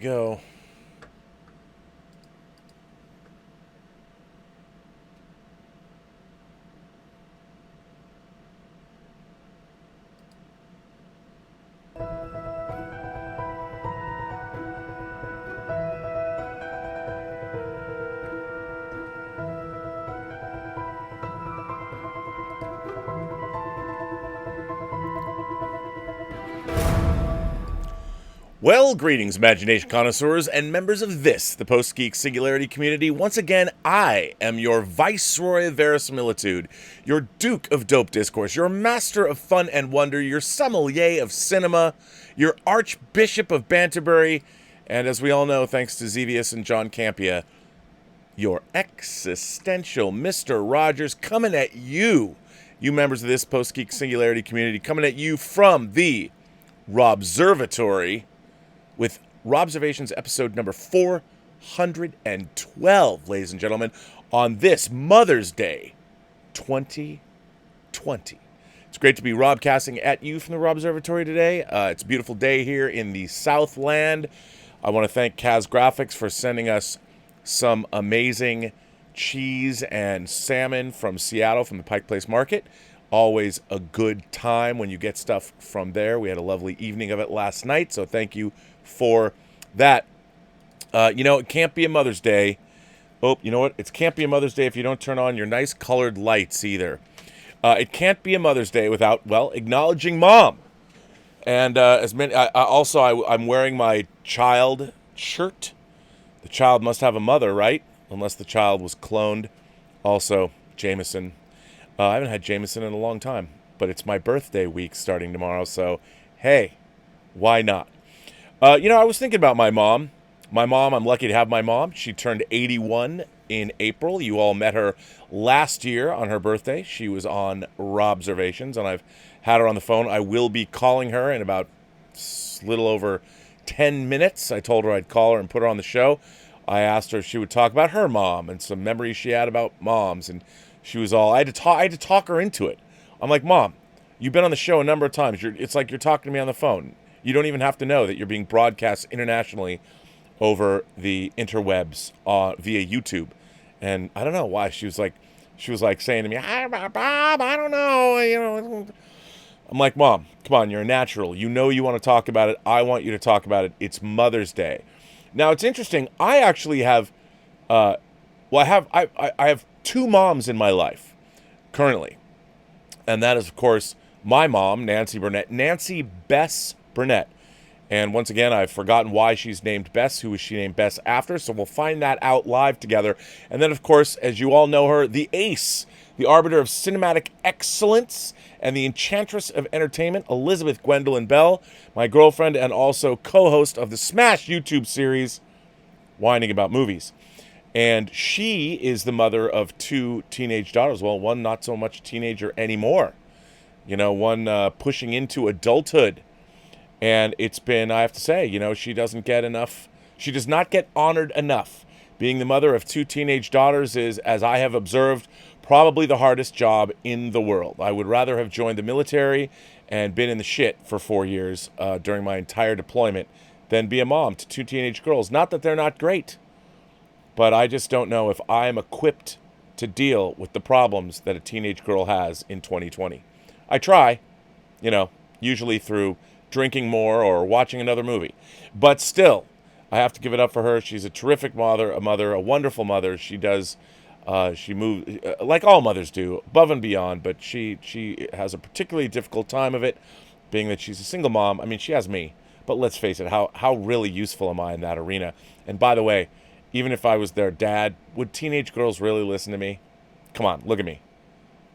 go. Well, greetings, imagination connoisseurs and members of this, the Post-Geek Singularity community. Once again, I am your Viceroy of Verisimilitude, your Duke of Dope Discourse, your Master of Fun and Wonder, your Sommelier of Cinema, your Archbishop of Banterbury, and as we all know, thanks to Xevious and John Campia, your existential Mr. Rogers, coming at you, you members of this Post-Geek Singularity community, coming at you from the Robservatory, with Robservations episode number 412, ladies and gentlemen, on this Mother's Day 2020. It's great to be Robcasting at you from the Robservatory today. It's a beautiful day here in the Southland. I want to thank Kaz Graphics for sending us some amazing cheese and salmon from Seattle, from the Pike Place Market. Always a good time when you get stuff from there. We had a lovely evening of it last night, so thank you for that. It can't be a Mother's Day. Oh, you know what? It can't be a Mother's Day if you don't turn on your nice colored lights either. It can't be a Mother's Day without, well, acknowledging Mom. And I'm wearing my child shirt. The child must have a mother, right? Unless the child was cloned. Also, Jameson. I haven't had Jameson in a long time, but it's my birthday week starting tomorrow, so hey, why not? I was thinking about my mom. My mom, I'm lucky to have my mom. She turned 81 in April. You all met her last year on her birthday. She was on Robservations, and I've had her on the phone. I will be calling her in about a little over 10 minutes. I told her I'd call her and put her on the show. I asked her if she would talk about her mom and some memories she had about moms, and she was all, I had to talk her into it. I'm like, Mom, you've been on the show a number of times. It's like you're talking to me on the phone. You don't even have to know that you're being broadcast internationally over the interwebs via YouTube. And I don't know why. She was like saying to me, "Hi, Bob, I don't know. I'm like, Mom, come on, you're a natural. You know you want to talk about it. I want you to talk about it. It's Mother's Day. Now, it's interesting. I actually have, I have two moms in my life currently. And that is, of course, my mom, Nancy Burnett, Nancy Bess Burnett. And once again, I've forgotten why she's named Bess. Who was she named Bess after? So we'll find that out live together. And then, of course, as you all know her, the ace, the arbiter of cinematic excellence, and the enchantress of entertainment, Elizabeth Gwendolyn Bell, my girlfriend and also co-host of the Smash YouTube series, Whining About Movies. And she is the mother of two teenage daughters. Well, one not so much a teenager anymore. One pushing into adulthood. And it's been, I have to say, she does not get honored enough. Being the mother of two teenage daughters is, as I have observed, probably the hardest job in the world. I would rather have joined the military and been in the shit for 4 years during my entire deployment than be a mom to two teenage girls. Not that they're not great, but I just don't know if I'm equipped to deal with the problems that a teenage girl has in 2020. I try, usually through drinking more or watching another movie. But still, I have to give it up for her. She's a terrific mother, a wonderful mother. She does, she moves, like all mothers do, above and beyond, but she has a particularly difficult time of it, being that she's a single mom. I mean, she has me, but let's face it, how really useful am I in that arena? And by the way, even if I was their dad, would teenage girls really listen to me? Come on, look at me.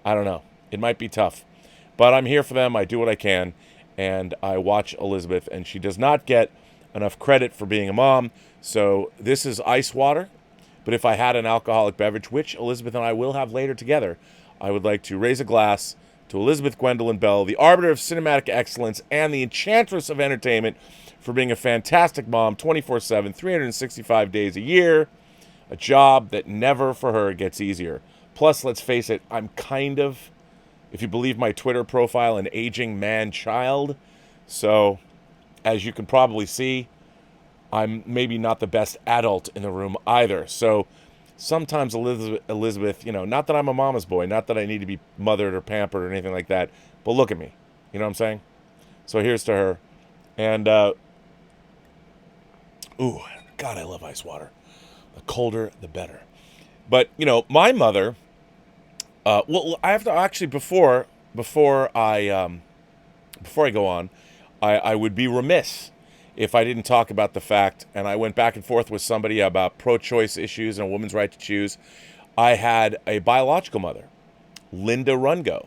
I don't know. It might be tough. But I'm here for them. I do what I can. And I watch Elizabeth, and she does not get enough credit for being a mom. So this is ice water. But if I had an alcoholic beverage, which Elizabeth and I will have later together, I would like to raise a glass to Elizabeth Gwendolyn Bell, the arbiter of cinematic excellence and the enchantress of entertainment, for being a fantastic mom 24/7, 365 days a year, a job that never for her gets easier. Plus, let's face it, I'm kind of, if you believe my Twitter profile, an aging man-child. So, as you can probably see, I'm maybe not the best adult in the room either. So sometimes Elizabeth, not that I'm a mama's boy, not that I need to be mothered or pampered or anything like that, but look at me. You know what I'm saying? So here's to her. And, ooh, God, I love ice water. The colder, the better. But, my mother, well, I have to actually, before I go on, I would be remiss if I didn't talk about the fact, and I went back and forth with somebody about pro-choice issues and a woman's right to choose. I had a biological mother, Linda Rungo,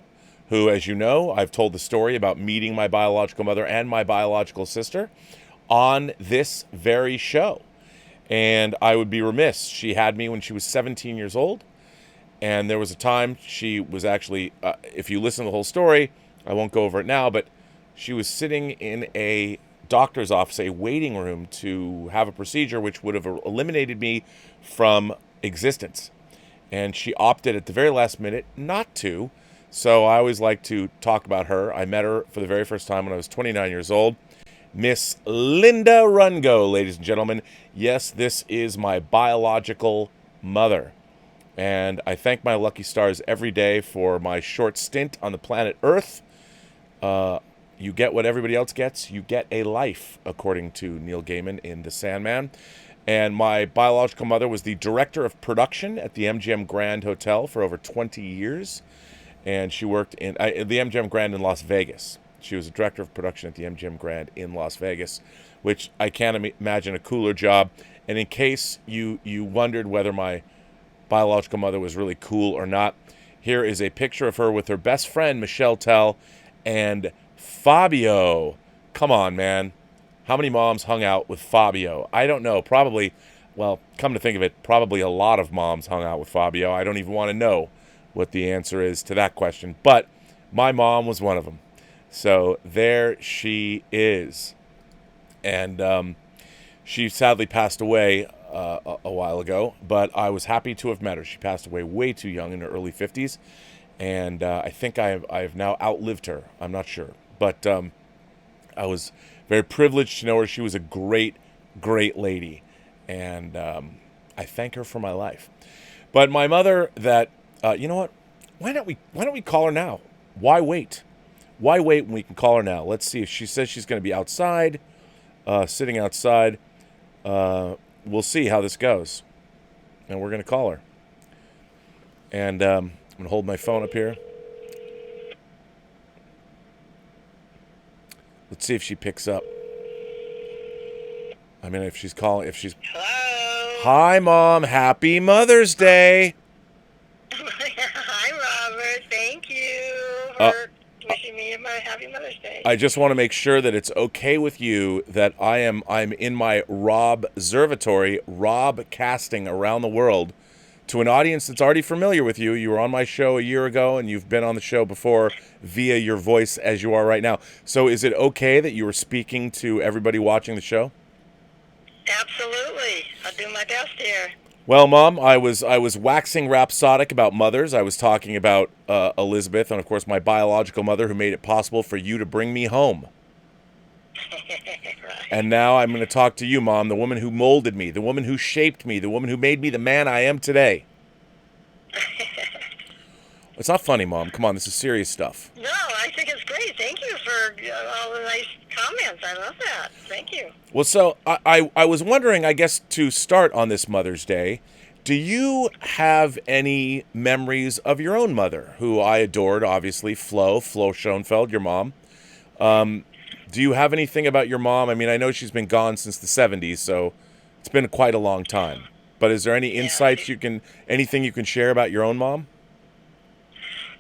who, as you know, I've told the story about meeting my biological mother and my biological sister on this very show. And I would be remiss. She had me when she was 17 years old. And there was a time she was actually, if you listen to the whole story, I won't go over it now, but she was sitting in a doctor's office, a waiting room, to have a procedure which would have eliminated me from existence. And she opted at the very last minute not to. So I always like to talk about her. I met her for the very first time when I was 29 years old. Miss Linda Rungo, ladies and gentlemen. Yes, this is my biological mother. And I thank my lucky stars every day for my short stint on the planet Earth. You get what everybody else gets. You get a life, according to Neil Gaiman in The Sandman. And my biological mother was the director of production at the MGM Grand Hotel for over 20 years. And she worked in the MGM Grand in Las Vegas. She was a director of production at the MGM Grand in Las Vegas, which I can't imagine a cooler job. And in case you wondered whether my biological mother was really cool or not, here is a picture of her with her best friend, Michelle Tell, and Fabio. Come on, man. How many moms hung out with Fabio? I don't know. Probably, well, come to think of it, probably a lot of moms hung out with Fabio. I don't even want to know what the answer is to that question. But my mom was one of them. So there she is. And she sadly passed away a while ago, but I was happy to have met her. She passed away way too young, in her early 50s. And I think I have now outlived her. I'm not sure. But I was very privileged to know her. She was a great, great lady. And I thank her for my life. But my mother, that, you know what? Why don't we call her now? Why wait? Why wait when we can call her now? Let's see if she says she's going to be outside, sitting outside. We'll see how this goes. And we're going to call her. And I'm going to hold my phone up here. Let's see if she picks up. I mean, if she's calling, Hello. Hi, Mom. Happy Mother's Day. Hi, Robert. Thank you for wishing me a happy Mother's Day. I just want to make sure that it's okay with you that I'm in my Robservatory, Rob casting around the world to an audience that's already familiar with you. You were on my show a year ago, and you've been on the show before via your voice as you are right now. So is it okay that you were speaking to everybody watching the show? Absolutely. I'll do my best here. Well, Mom, I was waxing rhapsodic about mothers. I was talking about Elizabeth and, of course, my biological mother who made it possible for you to bring me home. Right. And now I'm going to talk to you, Mom, the woman who molded me, the woman who shaped me, the woman who made me the man I am today. It's not funny, Mom. Come on, this is serious stuff. No, I think it's great. Thank you for all the nice comments. I love that. Thank you. Well, so I was wondering, I guess, to start on this Mother's Day, do you have any memories of your own mother, who I adored, obviously, Flo Schoenfeld, your mom? Do you have anything about your mom? I mean, I know she's been gone since the 70s, so it's been quite a long time. But is there any insights anything you can share about your own mom?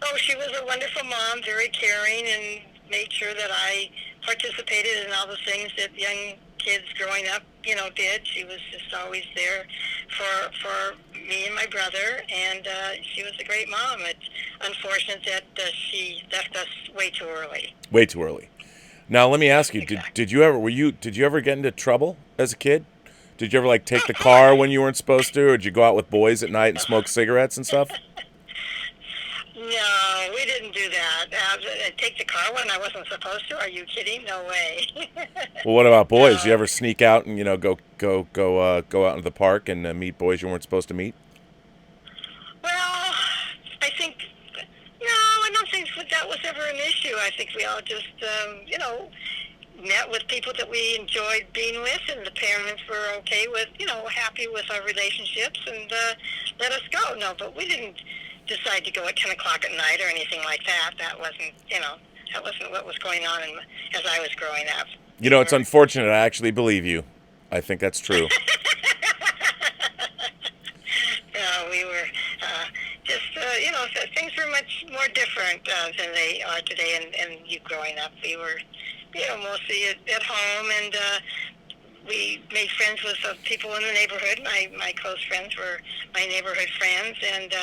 Oh, she was a wonderful mom, very caring, and made sure that I participated in all the things that young kids growing up, did. She was just always there for me and my brother, and she was a great mom. It's unfortunate that she left us way too early. Way too early. Now, let me ask you: Exactly. Did you ever get into trouble as a kid? Did you ever take the car when you weren't supposed to, or did you go out with boys at night and smoke cigarettes and stuff? No, we didn't do that. Take the car when I wasn't supposed to? Are you kidding? No way. Well, what about boys? You No. ever sneak out and go out into the park and meet boys you weren't supposed to meet? Well, I think, no, I don't think that was ever an issue. I think we all just, met with people that we enjoyed being with, and the parents were okay with, happy with our relationships, and let us go. No, but we didn't decide to go at 10 o'clock at night or anything like that. That wasn't what was going on as I was growing up. It's unfortunate. I actually believe you. I think that's true. We were just, things were much more different than they are today. And you growing up, we were, mostly at home, and we made friends with people in the neighborhood. My close friends were my neighborhood friends, and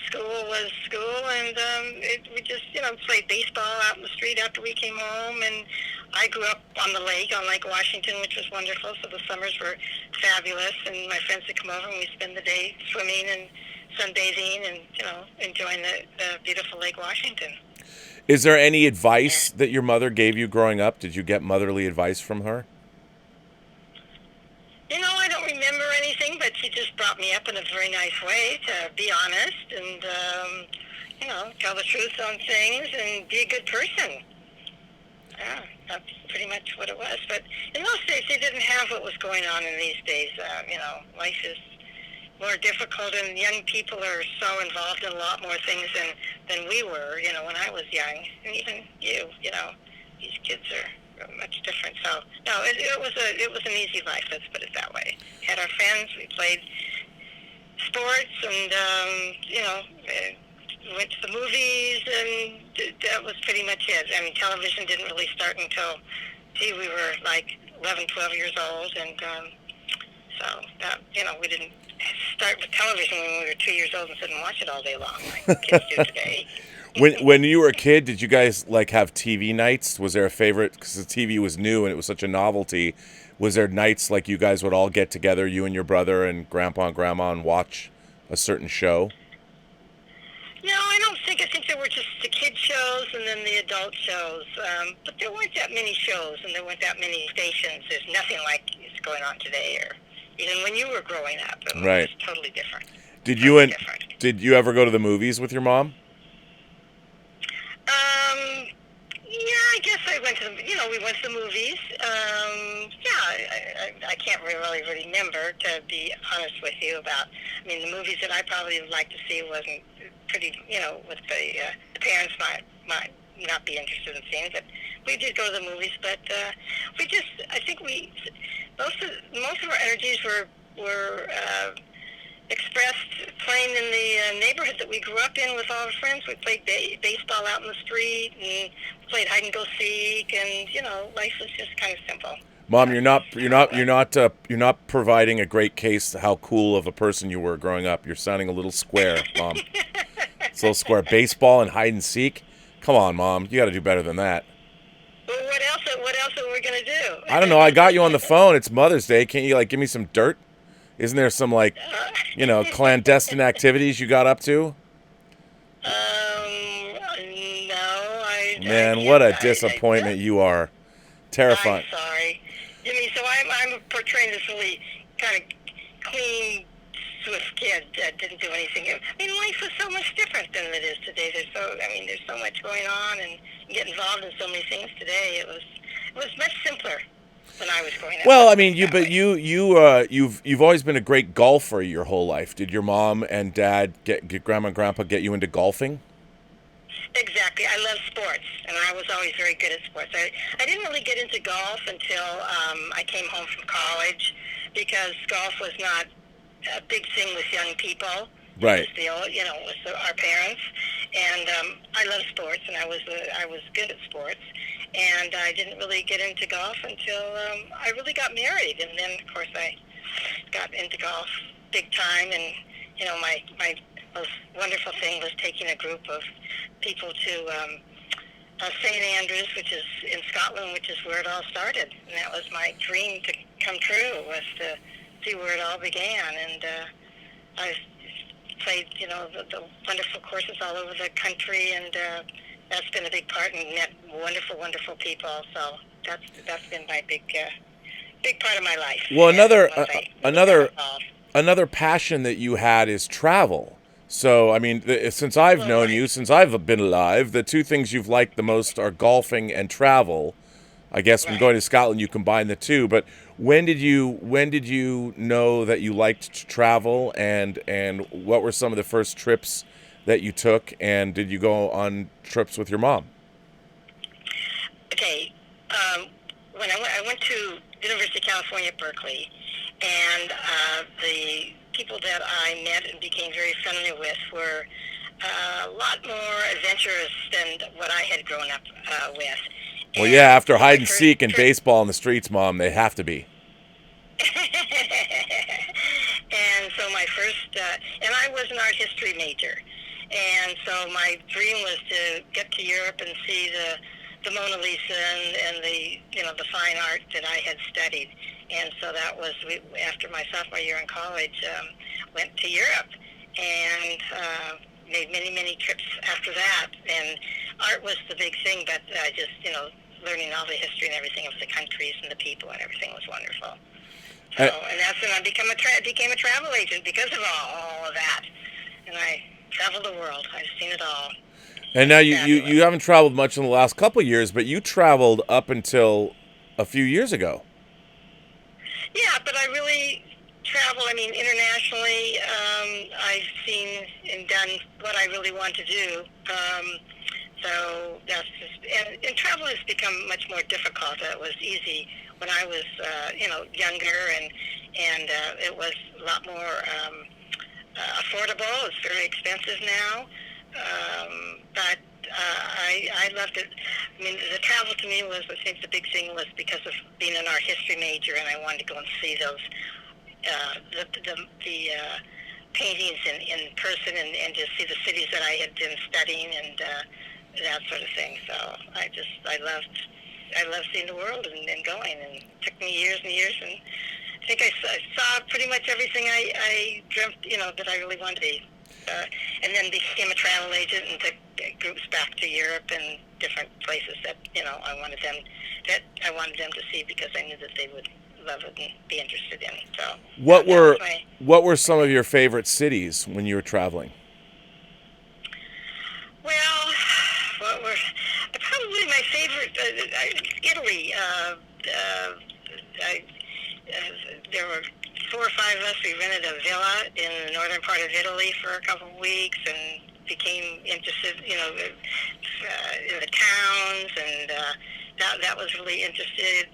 school was school, and we just, played baseball out in the street after we came home. And I grew up on the lake, on Lake Washington, which was wonderful, so the summers were fabulous, and my friends would come over, and we'd spend the day swimming and sunbathing and, enjoying the beautiful Lake Washington. Is there any advice that your mother gave you growing up? Did you get motherly advice from her? I don't remember anything, but she just brought me up in a very nice way to be honest and, tell the truth on things and be a good person. Yeah, that's pretty much what it was. But in those days, they didn't have what was going on in these days. Life is more difficult, and young people are so involved in a lot more things than we were, when I was young. And even you, these kids are much different. So no, it was an easy life. Let's put it that way. Had our friends, we played sports, and went to the movies, and that was pretty much it. I mean, television didn't really start until, we were like 11, 12 years old, and so that, we didn't start with television when we were 2 years old and sit and watch it all day long like kids do today. When you were a kid, did you guys have TV nights? Was there a favorite? Because the TV was new and it was such a novelty. Was there nights like you guys would all get together, you and your brother and grandpa and grandma, and watch a certain show? No, I don't think. I think there were just the kid shows and then the adult shows. But there weren't that many shows, and there weren't that many stations. There's nothing like is going on today, or even when you were growing up. Right. It was totally different. Did you ever go to the movies with your mom? Yeah, I guess I went to we went to the movies. I can't really remember, to be honest with you, about, the movies that I probably would like to see wasn't pretty, with the parents might not be interested in seeing, but we did go to the movies, but I think most of our energies were expressed playing in the neighborhood that we grew up in with all our friends. We played baseball out in the street and played hide and go seek, and life was just kind of simple. Mom, you're not providing a great case to how cool of a person you were growing up. You're sounding a little square, Mom. It's a little square. Baseball and hide and seek. Come on, Mom. You got to do better than that. Well, what else are we gonna do? I don't know. I got you on the phone. It's Mother's Day. Can't you give me some dirt? Isn't there some clandestine activities you got up to? No, Man, what a disappointment you are. Terrifying. I'm sorry. So I'm portraying this really kind of clean, swift kid that didn't do anything. Life was so much different than it is today. There's so much going on, and you get involved in so many things today. It was much simpler when I was growing up. Well, you've always been a great golfer your whole life. Did your mom and dad get grandma and grandpa get you into golfing? Exactly. I love sports, and I was always very good at sports. I didn't really get into golf until I came home from college, because golf was not a big thing with young people. Right. Still, with our parents, and I love sports, and I was good at sports, and I didn't really get into golf until I really got married, and then of course I got into golf big time, and my most wonderful thing was taking a group of people to St. Andrews, which is in Scotland, which is where it all started, and that was my dream to come true, was to see where it all began, and I was played, the wonderful courses all over the country, and that's been a big part, and met wonderful, wonderful people. So that's been my big part of my life. Well, Another another passion that you had is travel. So, I mean, since I've known you, since I've been alive, the two things you've liked the most are golfing and travel. I guess from going to Scotland, you combine the two. But when did you know that you liked to travel, and what were some of the first trips that you took, and did you go on trips with your mom? Okay, when I went to University of California at Berkeley, and the people that I met and became very friendly with were a lot more adventurous than what I had grown up with. Well, yeah, after hide and seek and baseball in the streets, Mom, they have to be. And so my first, and I was an art history major, and so my dream was to get to Europe and see the Mona Lisa and the the fine art that I had studied. And so that was after my sophomore year in college, went to Europe and made many trips after that. And art was the big thing, but just learning all the history and everything of the countries and the people and everything was wonderful. So, and that's when I became a travel agent because of all of that. And I traveled the world. I've seen it all. And now you haven't traveled much in the last couple of years, but you traveled up until a few years ago. Yeah, but I really travel. I mean, internationally, I've seen and done what I really want to do. So that's just, and travel has become much more difficult. It was easy when I was, younger, and it was a lot more affordable. It's very expensive now, but I loved it. I mean, the travel to me was, I think the big thing was because of being an art history major, and I wanted to go and see those the paintings in person, and just see the cities that I had been studying, and that sort of thing. So I loved seeing the world and going, and it took me years and years, and I think I saw pretty much everything I dreamt, that I really wanted to be. And then became a travel agent and took groups back to Europe and different places that I wanted them to see, because I knew that they would love it and be interested in. So what were some of your favorite cities when you were traveling? Well, probably my favorite, Italy. There were 4 or 5 of us. We rented a villa in the northern part of Italy for a couple of weeks, and became interested, in the towns, and that was really interested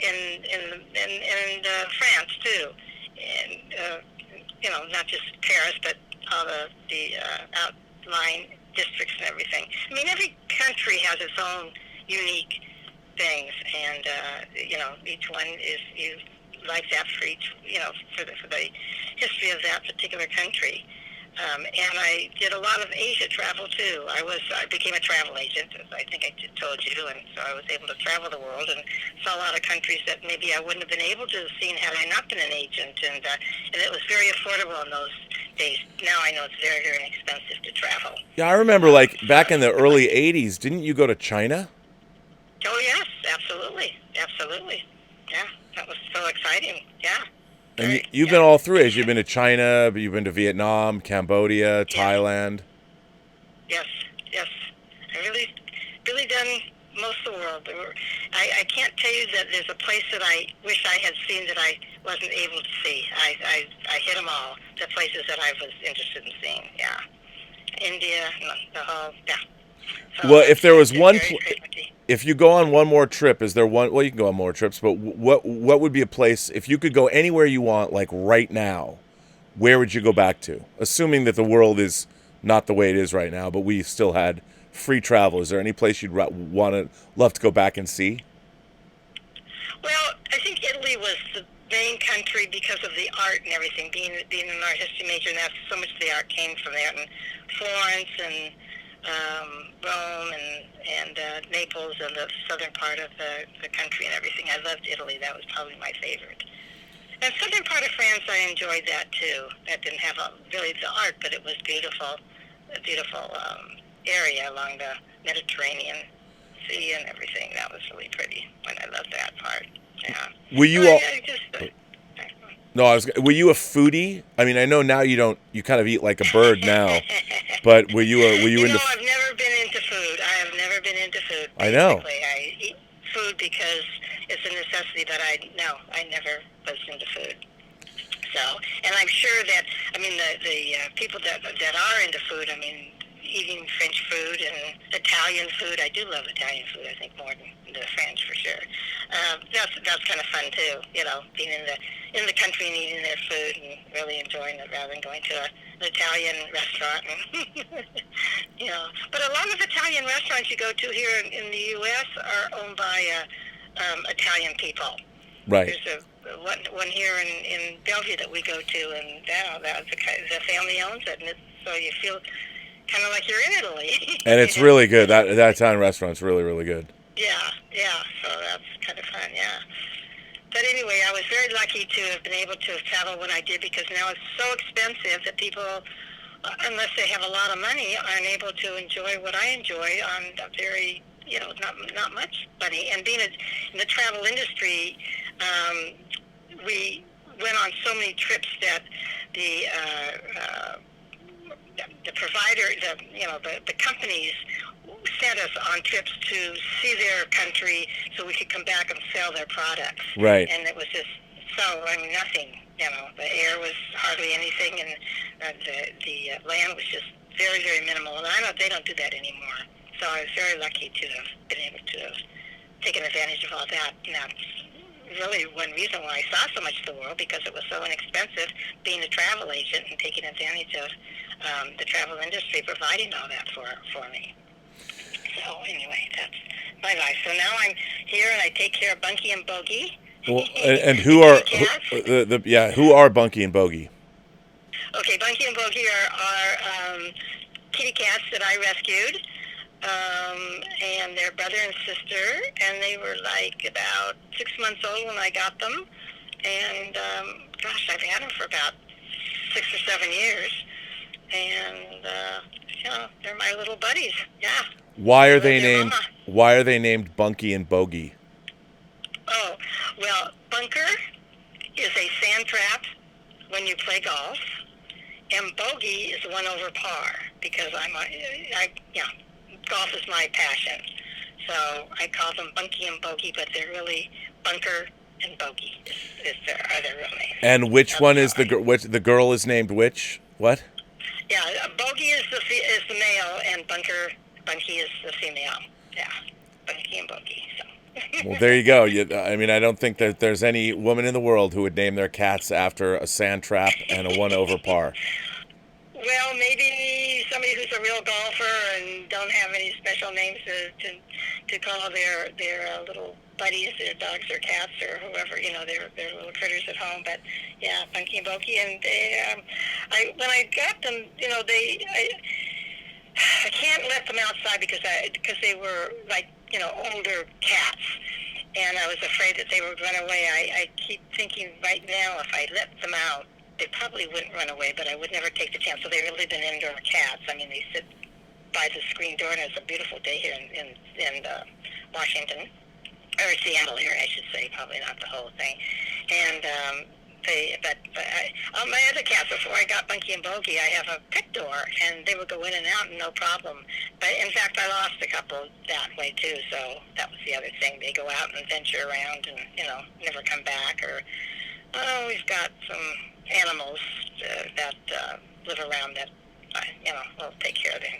in France too, and not just Paris, but all the outlying districts and everything. I mean, every country has its own unique things, and each one is like that for each, for the history of that particular country. And I did a lot of Asia travel too. I became a travel agent, as I think I told you, and so I was able to travel the world and saw a lot of countries that maybe I wouldn't have been able to have seen had I not been an agent. And it was very affordable in those days. Now I know it's very, very expensive to travel. Yeah, I remember back in the early 80s, didn't you go to China? Oh, yes, absolutely. Yeah, that was so exciting. Yeah. And you've been all through Asia. You've been to China, you've been to Vietnam, Cambodia, Thailand. Yes. I really done most of the world. I can't tell you that there's a place that I wish I had seen that I wasn't able to see. I hit them all, the places that I was interested in seeing. Yeah. India, the whole, yeah. So well, if there was one... If you go on one more trip, is there one? Well, you can go on more trips, but what would be a place, if you could go anywhere you want, like right now, where would you go back to? Assuming that the world is not the way it is right now, but we still had free travel. Is there any place you'd love to go back and see? Well, I think Italy was the main country because of the art and everything. Being an art history major, and that's so much of the art came from there. And Florence and Rome and Naples and the southern part of the country and everything. I loved Italy. That was probably my favorite. And southern part of France, I enjoyed that too. That didn't have really the art, but it was beautiful, a beautiful area along the Mediterranean Sea and everything. That was really pretty. And I loved that part. Yeah. Were you So all? I just, No, were you a foodie? I mean, I know now you don't. You kind of eat like a bird now, but were you into? I've never been into food. I have never been into food. I know. Basically, I eat food because it's a necessity, but I never was into food. So, and I'm sure that, I mean, the people that are into food, I mean, eating French food and Italian food. I do love Italian food, I think, more than the French for sure. That's kind of fun too, being in the country and eating their food and really enjoying it rather than going to an Italian restaurant. But a lot of Italian restaurants you go to here in the U.S. are owned by Italian people. Right. There's one here in Bellevue that we go to, and the family owns it, and so you feel kind of like you're in Italy. And it's really good. That Italian restaurant's really, really good. Yeah. So that's kind of fun. Yeah. But anyway, I was very lucky to have been able to travel when I did, because now it's so expensive that people, unless they have a lot of money, aren't able to enjoy what I enjoy on a very, not much money. And being in the travel industry, we went on so many trips that the provider, the companies sent us on trips to see their country so we could come back and sell their products. Right. And it was just nothing. The air was hardly anything, and the land was just very, very minimal. And they don't do that anymore. So I was very lucky to have been able to have taken advantage of all that. And that's really one reason why I saw so much of the world, because it was so inexpensive being a travel agent and taking advantage of the travel industry providing all that for me. So anyway, that's my life. So now I'm here and I take care of Bunky and Bogey. Well, and who are who are Bunky and Bogey? Okay, Bunky and Bogey are kitty cats that I rescued. And they're brother and sister, and they were like about 6 months old when I got them. And I've had them for about 6 or 7 years. And they're my little buddies. Yeah. Why are they named Bunky and Bogey? Oh, well, bunker is a sand trap when you play golf, and bogey is one over par, because golf is my passion. So I call them Bunky and Bogey, but they're really Bunker and Bogey is their real name. And which one is the girl is named which? What? Yeah, Bogey is the male, and Bunky is the female. Yeah, Bunky and Bogey. So. Well, there you go. I don't think that there's any woman in the world who would name their cats after a sand trap and a one over par. Well, maybe somebody who's a real golfer and don't have any special names to call their little buddies, their dogs or cats or whoever, their little critters at home. But yeah, Bunky and Bogey, and they, when I got them, I can't let them outside because they were like older cats, and I was afraid that they would run away. I keep thinking right now, if I let them out, they probably wouldn't run away, but I would never take the chance. So they've really been indoor cats. I mean, they sit by the screen door, and it's a beautiful day here in Washington, or Seattle here, I should say, probably not the whole thing. And my other cats, before I got Bunky and Bogey, I have a pet door, and they would go in and out, no problem. But in fact, I lost a couple that way too. So that was the other thing. They go out and venture around, and never come back. Or we've got some animals that live around that will take care of them,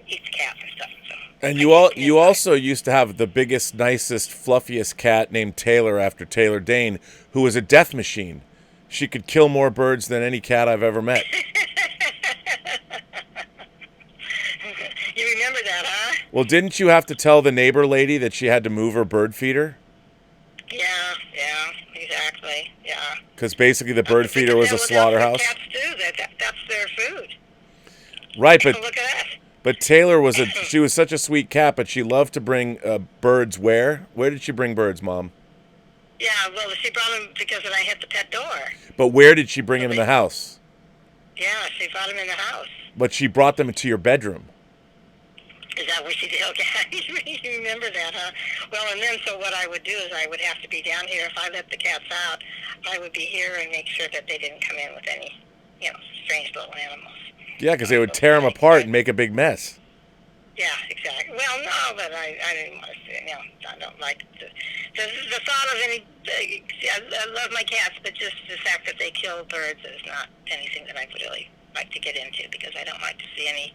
eat the cats and stuff. So. And you also used to have the biggest, nicest, fluffiest cat named Taylor after Taylor Dane, who was a death machine. She could kill more birds than any cat I've ever met. You remember that, huh? Well, didn't you have to tell the neighbor lady that she had to move her bird feeder? Yeah, exactly, yeah. Because basically the bird feeder was a slaughterhouse. Cats do that's their food. Right, but look at that. But Taylor she was such a sweet cat, but she loved to bring birds where? Where did she bring birds, Mom? Yeah, well, she brought him because I hit the pet door. But where did she bring So him in the house? yeah, she brought him in the house. But she brought them into your bedroom. Is that what she did? Okay, you remember that, huh? Well, and then so what I would do is I would have to be down here. If I let the cats out, I would be here and make sure that they didn't come in with any, strange little animals. Yeah, because they would tear them apart and make a big mess. Yeah, exactly. Well, no, but I didn't want to see, I don't like the thought of any, I love my cats, but just the fact that they kill birds is not anything that I would really like to get into, because I don't like to see any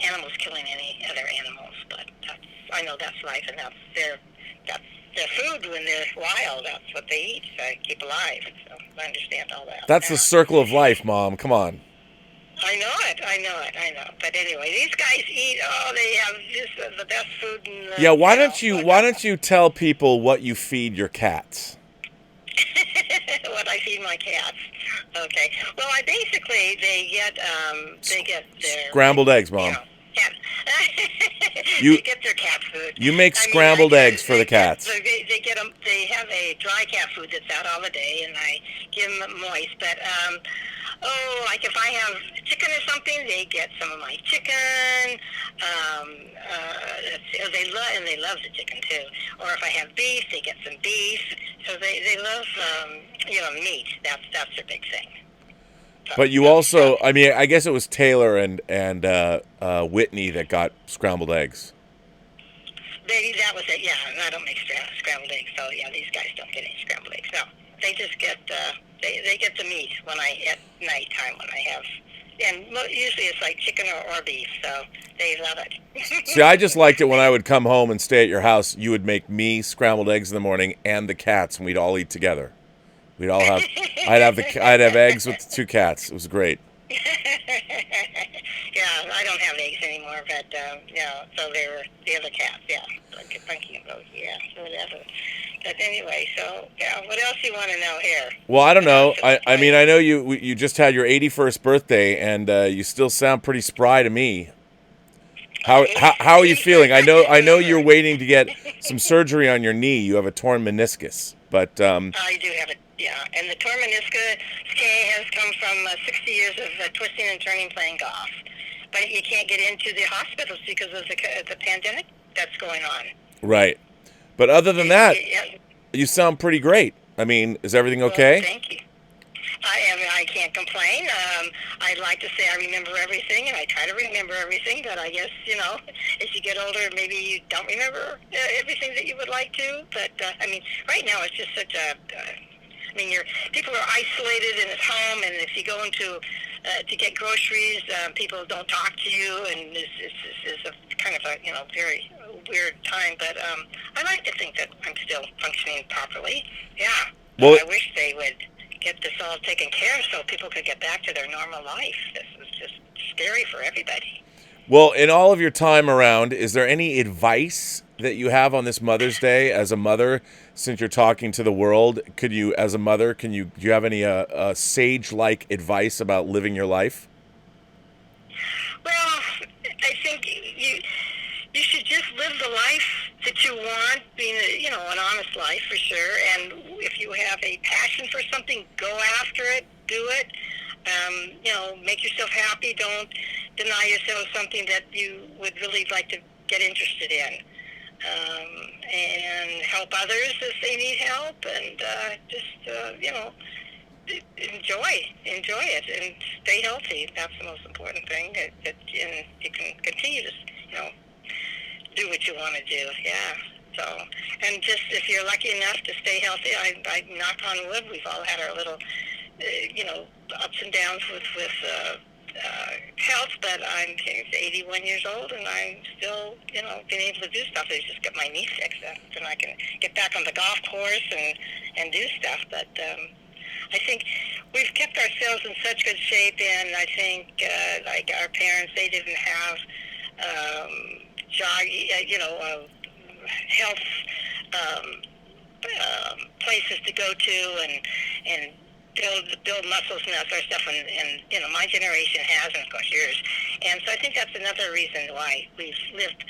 animals killing any other animals. But I know that's life, and that's their food when they're wild. That's what they eat to keep alive. So I understand all that. That's the circle of life, Mom. Come on. I know it. But anyway, these guys eat. Oh, they have just the best food. Yeah. Why don't you tell people what you feed your cats? What I feed my cats. Okay. Well, they get their scrambled eggs, Mom. They get their cat food. You make scrambled eggs for the cats. They get them. They have a dry cat food that's out all the day, and I give them moist. But like if I have chicken or something, they get some of my chicken. They love the chicken too. Or if I have beef, they get some beef. So they love meat. That's their big thing. But you also, I mean, I guess it was Taylor and Whitney that got scrambled eggs. That was it, yeah. And I don't make scrambled eggs, so yeah, these guys don't get any scrambled eggs. No, they just get they get the meat at nighttime when I have, and usually it's like chicken or beef, so they love it. See, I just liked it when I would come home and stay at your house. You would make me scrambled eggs in the morning and the cats, and we'd all eat together. We'd all have. I'd have eggs with the two cats. It was great. Yeah, I don't have eggs anymore, but so they were the other cats. Yeah, thinking of those. Yeah, whatever. But anyway, so yeah, what else you want to know here? Well, I don't know. I mean, I know you just had your 81st birthday, and you still sound pretty spry to me. How are you feeling? I know you're waiting to get some surgery on your knee. You have a torn meniscus, but I do have it. Yeah, and the torn meniscus has come from 60 years of twisting and turning playing golf. But you can't get into the hospitals because of the pandemic that's going on. Right. But other than that, you sound pretty great. I mean, is everything okay? Well, thank you. I can't complain. I'd like to say I remember everything, and I try to remember everything, but I guess, as you get older, maybe you don't remember everything that you would like to. But, right now it's just such a... people are isolated in at home, and if you go into to get groceries, people don't talk to you, and it's a kind of a very weird time. But I like to think that I'm still functioning properly. Yeah. Well, I wish they would get this all taken care of so people could get back to their normal life. This is just scary for everybody. Well, in all of your time around, is there any advice that you have on this Mother's Day as a mother, since you're talking to the world? Do you have any sage-like advice about living your life? Well, I think you should just live the life that you want, being an honest life for sure. And if you have a passion for something, go after it, do it. Make yourself happy. Don't deny yourself something that you would really like to get interested in. And help others if they need help, and enjoy it, and stay healthy. That's the most important thing. And you can continue to, do what you want to do. Yeah. So, and just if you're lucky enough to stay healthy, I knock on wood. We've all had our little, ups and downs with health, but I'm 81 years old, and I'm still, being able to do stuff. I just get my knee fixed, and I can get back on the golf course and do stuff. But I think we've kept ourselves in such good shape, and I think, like our parents, they didn't have, health places to go to and build muscles and that sort of stuff, and my generation has, and of course yours. And so I think that's another reason why we've lived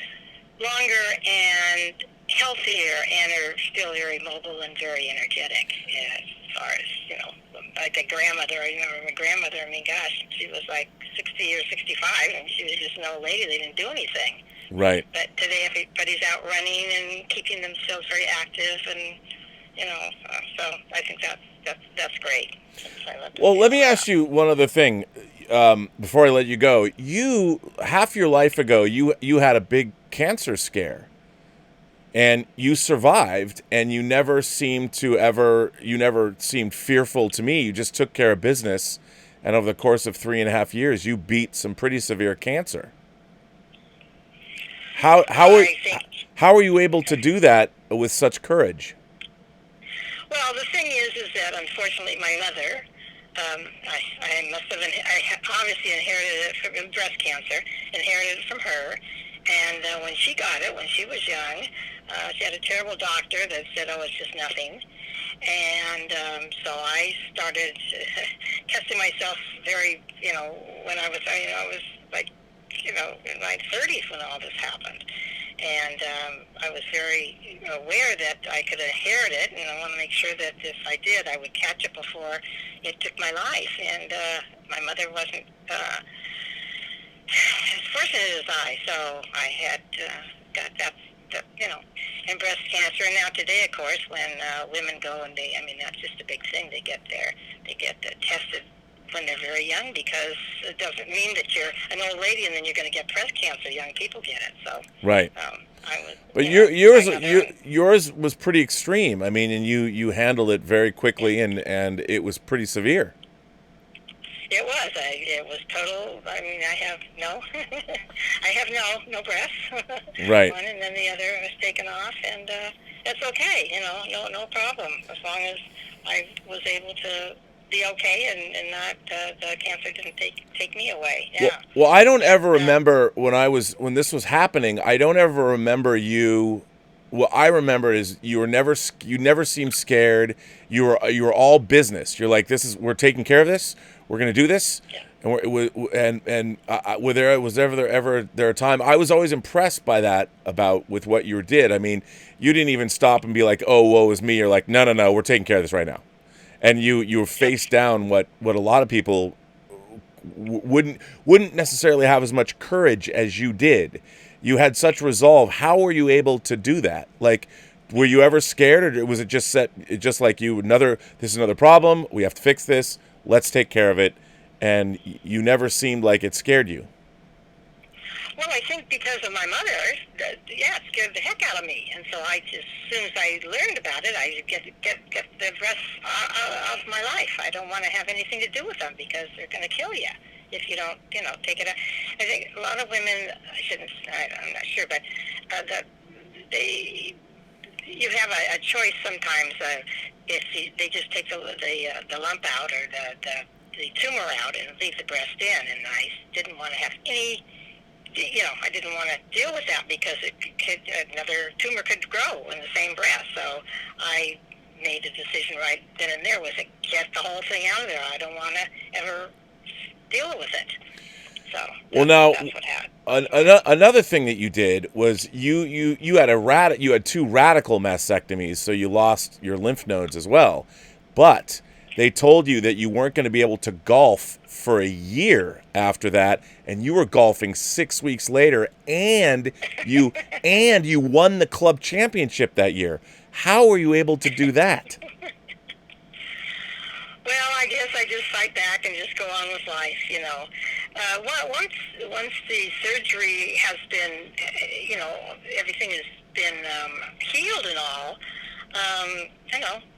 longer and healthier and are still very mobile and very energetic as far as, like a grandmother. I remember my grandmother, I mean, gosh, she was like 60 or 65, and she was just an old lady. They didn't do anything. Right. But today everybody's out running and keeping themselves very active, and, so I think that's great. Well, let me ask you one other thing before I let you go. Half your life ago, you had a big cancer scare. And you survived, and you never seemed fearful to me. You just took care of business, and over the course of 3.5 years, you beat some pretty severe cancer. How are you able to do that with such courage? Well, the thing is that unfortunately my mother, I obviously inherited it from breast cancer, inherited it from her, and when she got it, when she was young, she had a terrible doctor that said, oh, it's just nothing. And so I started testing myself very, when I was like, in my 30s when all this happened. And I was very aware that I could inherit it, and I want to make sure that if I did, I would catch it before it took my life. And my mother wasn't as fortunate as I, so I had got that, and breast cancer. And now today, of course, when women go and that's just a big thing. They get tested when they're very young, because it doesn't mean that you're an old lady and then you're going to get breast cancer. Young people get it. So right. But yours was pretty extreme. I mean, and you handled it very quickly, and it was pretty severe. It was. It was total. I mean, I have no breasts. Right. One, and then the other was taken off, and that's okay. No problem, as long as I was able to be okay, and not the cancer didn't take me away. Yeah. Well, I don't ever remember when this was happening. I don't ever remember you. What I remember is you never seemed scared. You were all business. You're like, we're taking care of this. We're going to do this. Yeah. And was there a time I was always impressed by that with what you did. I mean, you didn't even stop and be like, oh, woe is me. You're like, no, we're taking care of this right now. And you were face down what a lot of people wouldn't necessarily have as much courage as you did. You had such resolve. How were you able to do that? Like, were you ever scared, or was it just like this is another problem, we have to fix this, let's take care of it, and you never seemed like it scared you? Well, I think because of my mother, it scared the heck out of me, and so as soon as I learned about it, I get the rest of my life. I don't want to have anything to do with them, because they're going to kill you if you don't, take it out. I think a lot of women, I'm not sure, but you have a choice sometimes. If they just take the lump out, or the tumor out, and leave the breast in, and I didn't want to have any. I didn't want to deal with that, because another tumor could grow in the same breast. So I made a decision right then and there, was to get the whole thing out of there. I don't want to ever deal with it. So that's what happened. Another thing that you did was you had two radical mastectomies, so you lost your lymph nodes as well. But they told you that you weren't going to be able to golf for a year after that, and you were golfing 6 weeks later, and you won the club championship that year. How were you able to do that? Well, I guess I just fight back and just go on with life, Once the surgery has been, everything has been healed and all,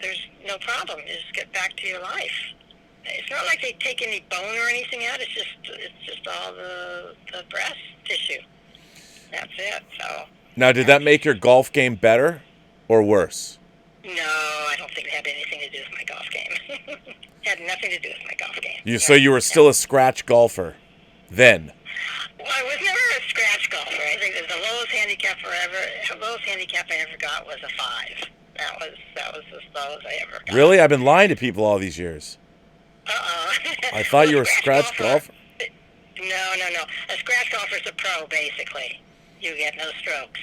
there's no problem. You just get back to your life. It's not like they take any bone or anything out. It's just all the breast tissue. That's it. So. Now, did that make your golf game better or worse? No, I don't think it had anything to do with my golf game. It had nothing to do with my golf game. So you were still a scratch golfer then? Well, I was never a scratch golfer. I think the lowest handicap I ever got was a 5. That was as low as I ever got. Really? I've been lying to people all these years. I thought you were a scratch golfer. No. A scratch golfer's a pro, basically. You get no strokes.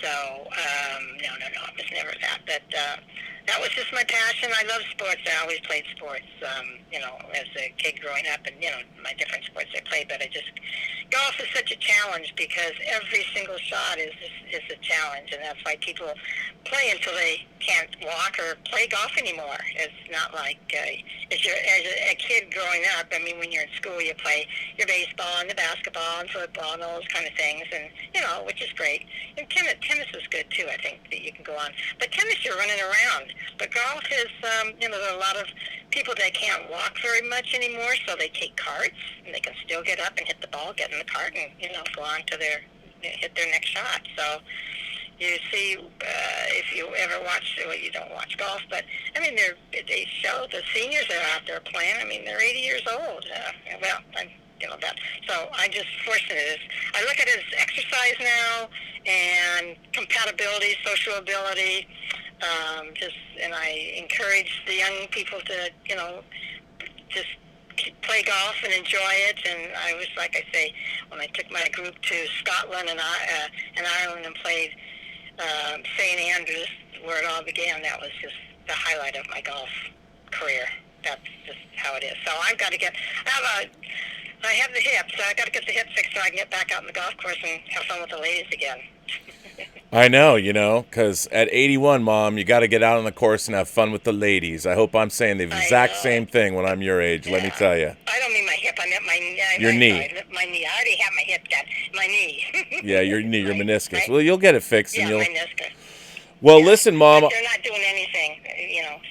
So, no, it was never that. But that was just my passion. I love sports. I always played sports, as a kid growing up, and, my different sports I played. But golf is such a challenge because every single shot is a challenge, and that's why people play until they can't walk or play golf anymore. It's not like as a kid growing up. I mean, when you're in school, you play your baseball and the basketball and football and all those kind of things, and which is great. And tennis is good too. I think that you can go on, but tennis you're running around. But golf is, there are a lot of people that can't walk very much anymore, so they take carts and they can still get up and hit the ball, get in the cart, and go on to hit their next shot. So you see, if you ever watch, well, you don't watch golf, but I mean, they show the seniors that are out there playing. I mean, they're 80 years old. That. So I'm just fortunate. I look at it as exercise now and compatibility, social ability. And I encourage the young people to, just play golf and enjoy it. And I was, like I say, when I took my group to Scotland and Ireland and played St. Andrews, where it all began, that was just the highlight of my golf career. That's just how it is. So I've got to I have the hip, so I've got to get the hip fixed so I can get back out on the golf course and have fun with the ladies again. I know, because at 81, Mom, you got to get out on the course and have fun with the ladies. I hope I'm saying the exact same thing when I'm your age, let me tell you. I don't mean my hip, I meant my knee. Your knee. My knee. I already have my hip done. My knee. Yeah, your knee, your meniscus. Well, you'll get it fixed. Yeah, my meniscus. Well, listen, Mom. But they're not doing anything,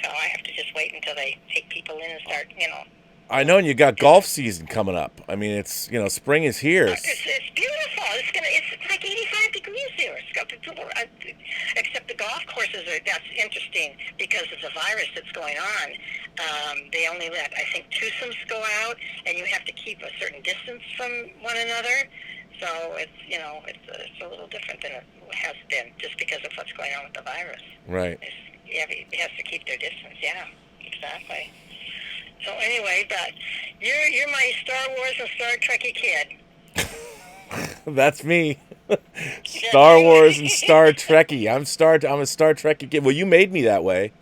so I have to just wait until they take people in and start, I know, and you got golf season coming up. I mean, it's, spring is here. It's beautiful. It's like 85 degrees here. Except the golf courses that's interesting because of the virus that's going on. They only let, I think, twosomes go out, and you have to keep a certain distance from one another. So it's, it's a little different than it has been just because of what's going on with the virus. Right. It has to keep their distance. Yeah, exactly. So anyway, but you're my Star Wars and Star Trekky kid. That's me. Star Wars and Star Trekky. I'm a Star Trekky kid. Well, you made me that way.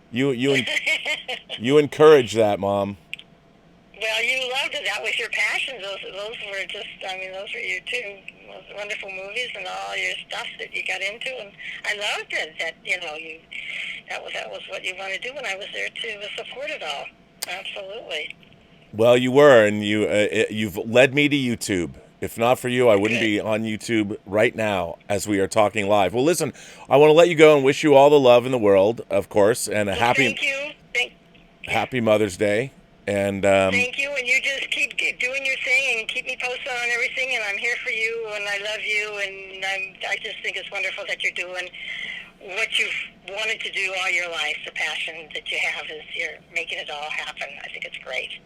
You encouraged that, Mom. Well, you loved it. That was your passion. Those were just, those were your two most wonderful movies and all your stuff that you got into. And I loved it that, that was what you wanted to do, and I was there to support it all. Absolutely. Well, you were, and you've led me to YouTube. If not for you, I wouldn't be on YouTube right now as we are talking live. Well, listen, I want to let you go and wish you all the love in the world, of course, and a happy Mother's Day. And thank you, and you just keep doing your thing and keep me posted on everything. And I'm here for you, and I love you, and I just think it's wonderful that you're doing what you've wanted to do all your life. The passion that you have is you're making it all happen. I think it's great.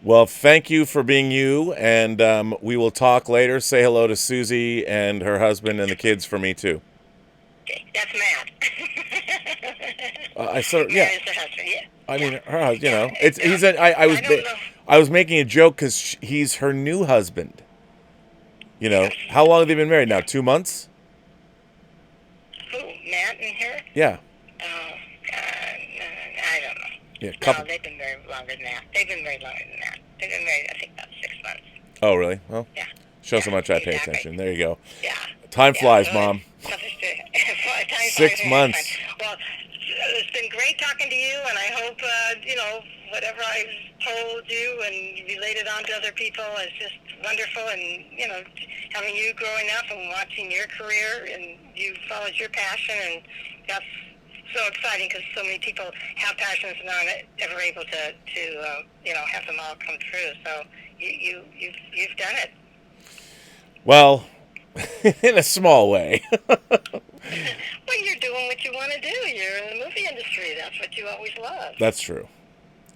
Well, thank you for being you, and we will talk later. Say hello to Susie and her husband and the kids for me too. Okay, that's Matt. Matt is the husband, yeah. I mean, I was making a joke because he's her new husband. How long have they been married now? 2 months? Who, Matt and her? Yeah. Oh, I don't know. Yeah, no, they've been married longer than that. They've been married, I think, about 6 months. Oh, really? Well, yeah. Shows how much I pay attention. There you go. Yeah. Time flies, Mom. 6 months. Well, it's been great talking to you, and I hope, whatever I've told you and related on to other people is just wonderful. And, having you growing up and watching your career, and you followed your passion, and that's so exciting because so many people have passions and aren't ever able to have them all come true. So you've done it. Well, in a small way. Well, you're doing what you want to do. You're in the movie industry. That's what you always loved. That's true.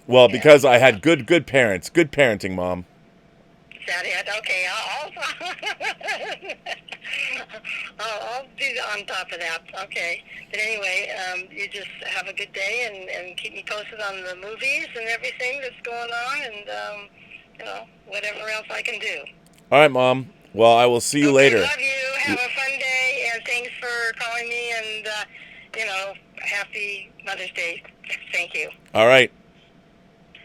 Well, because I had good parents. Good parenting, Mom. Is that it? Okay, I'll be on top of that. Okay. But anyway, you just have a good day and keep me posted on the movies and everything that's going on, and whatever else I can do. All right, Mom. Well, I will see you later. Love you. Have a fun day, and thanks for calling me, and, happy Mother's Day. Thank you. All right.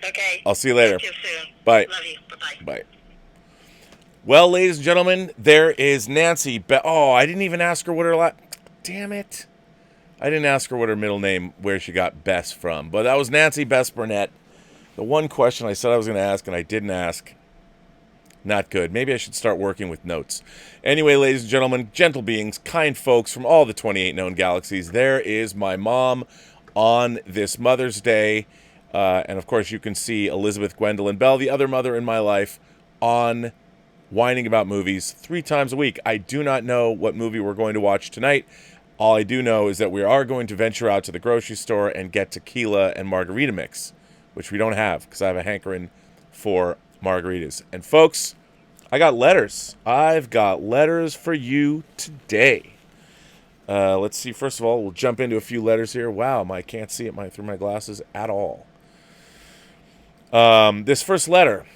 Okay. I'll see you later. Talk to you soon. Bye. Love you. Bye-bye. Bye. Well, ladies and gentlemen, there is Nancy. I didn't even ask her what her damn it. I didn't ask her what her middle name, where she got Bess from. But that was Nancy Bess Burnett. The one question I said I was going to ask and I didn't ask. Not good. Maybe I should start working with notes. Anyway, ladies and gentlemen, gentle beings, kind folks from all the 28 known galaxies, there is my mom on this Mother's Day. And, of course, you can see Elizabeth Gwendolyn Bell, the other mother in my life, on whining about movies 3 times a week. I do not know what movie we're going to watch tonight. All I do know is that we are going to venture out to the grocery store and get tequila and margarita mix, which we don't have because I have a hankering for margaritas. And folks, I got letters. I've got letters for you today. Let's see. First of all, we'll jump into a few letters here. Wow, I can't see it through my glasses at all. This first letter,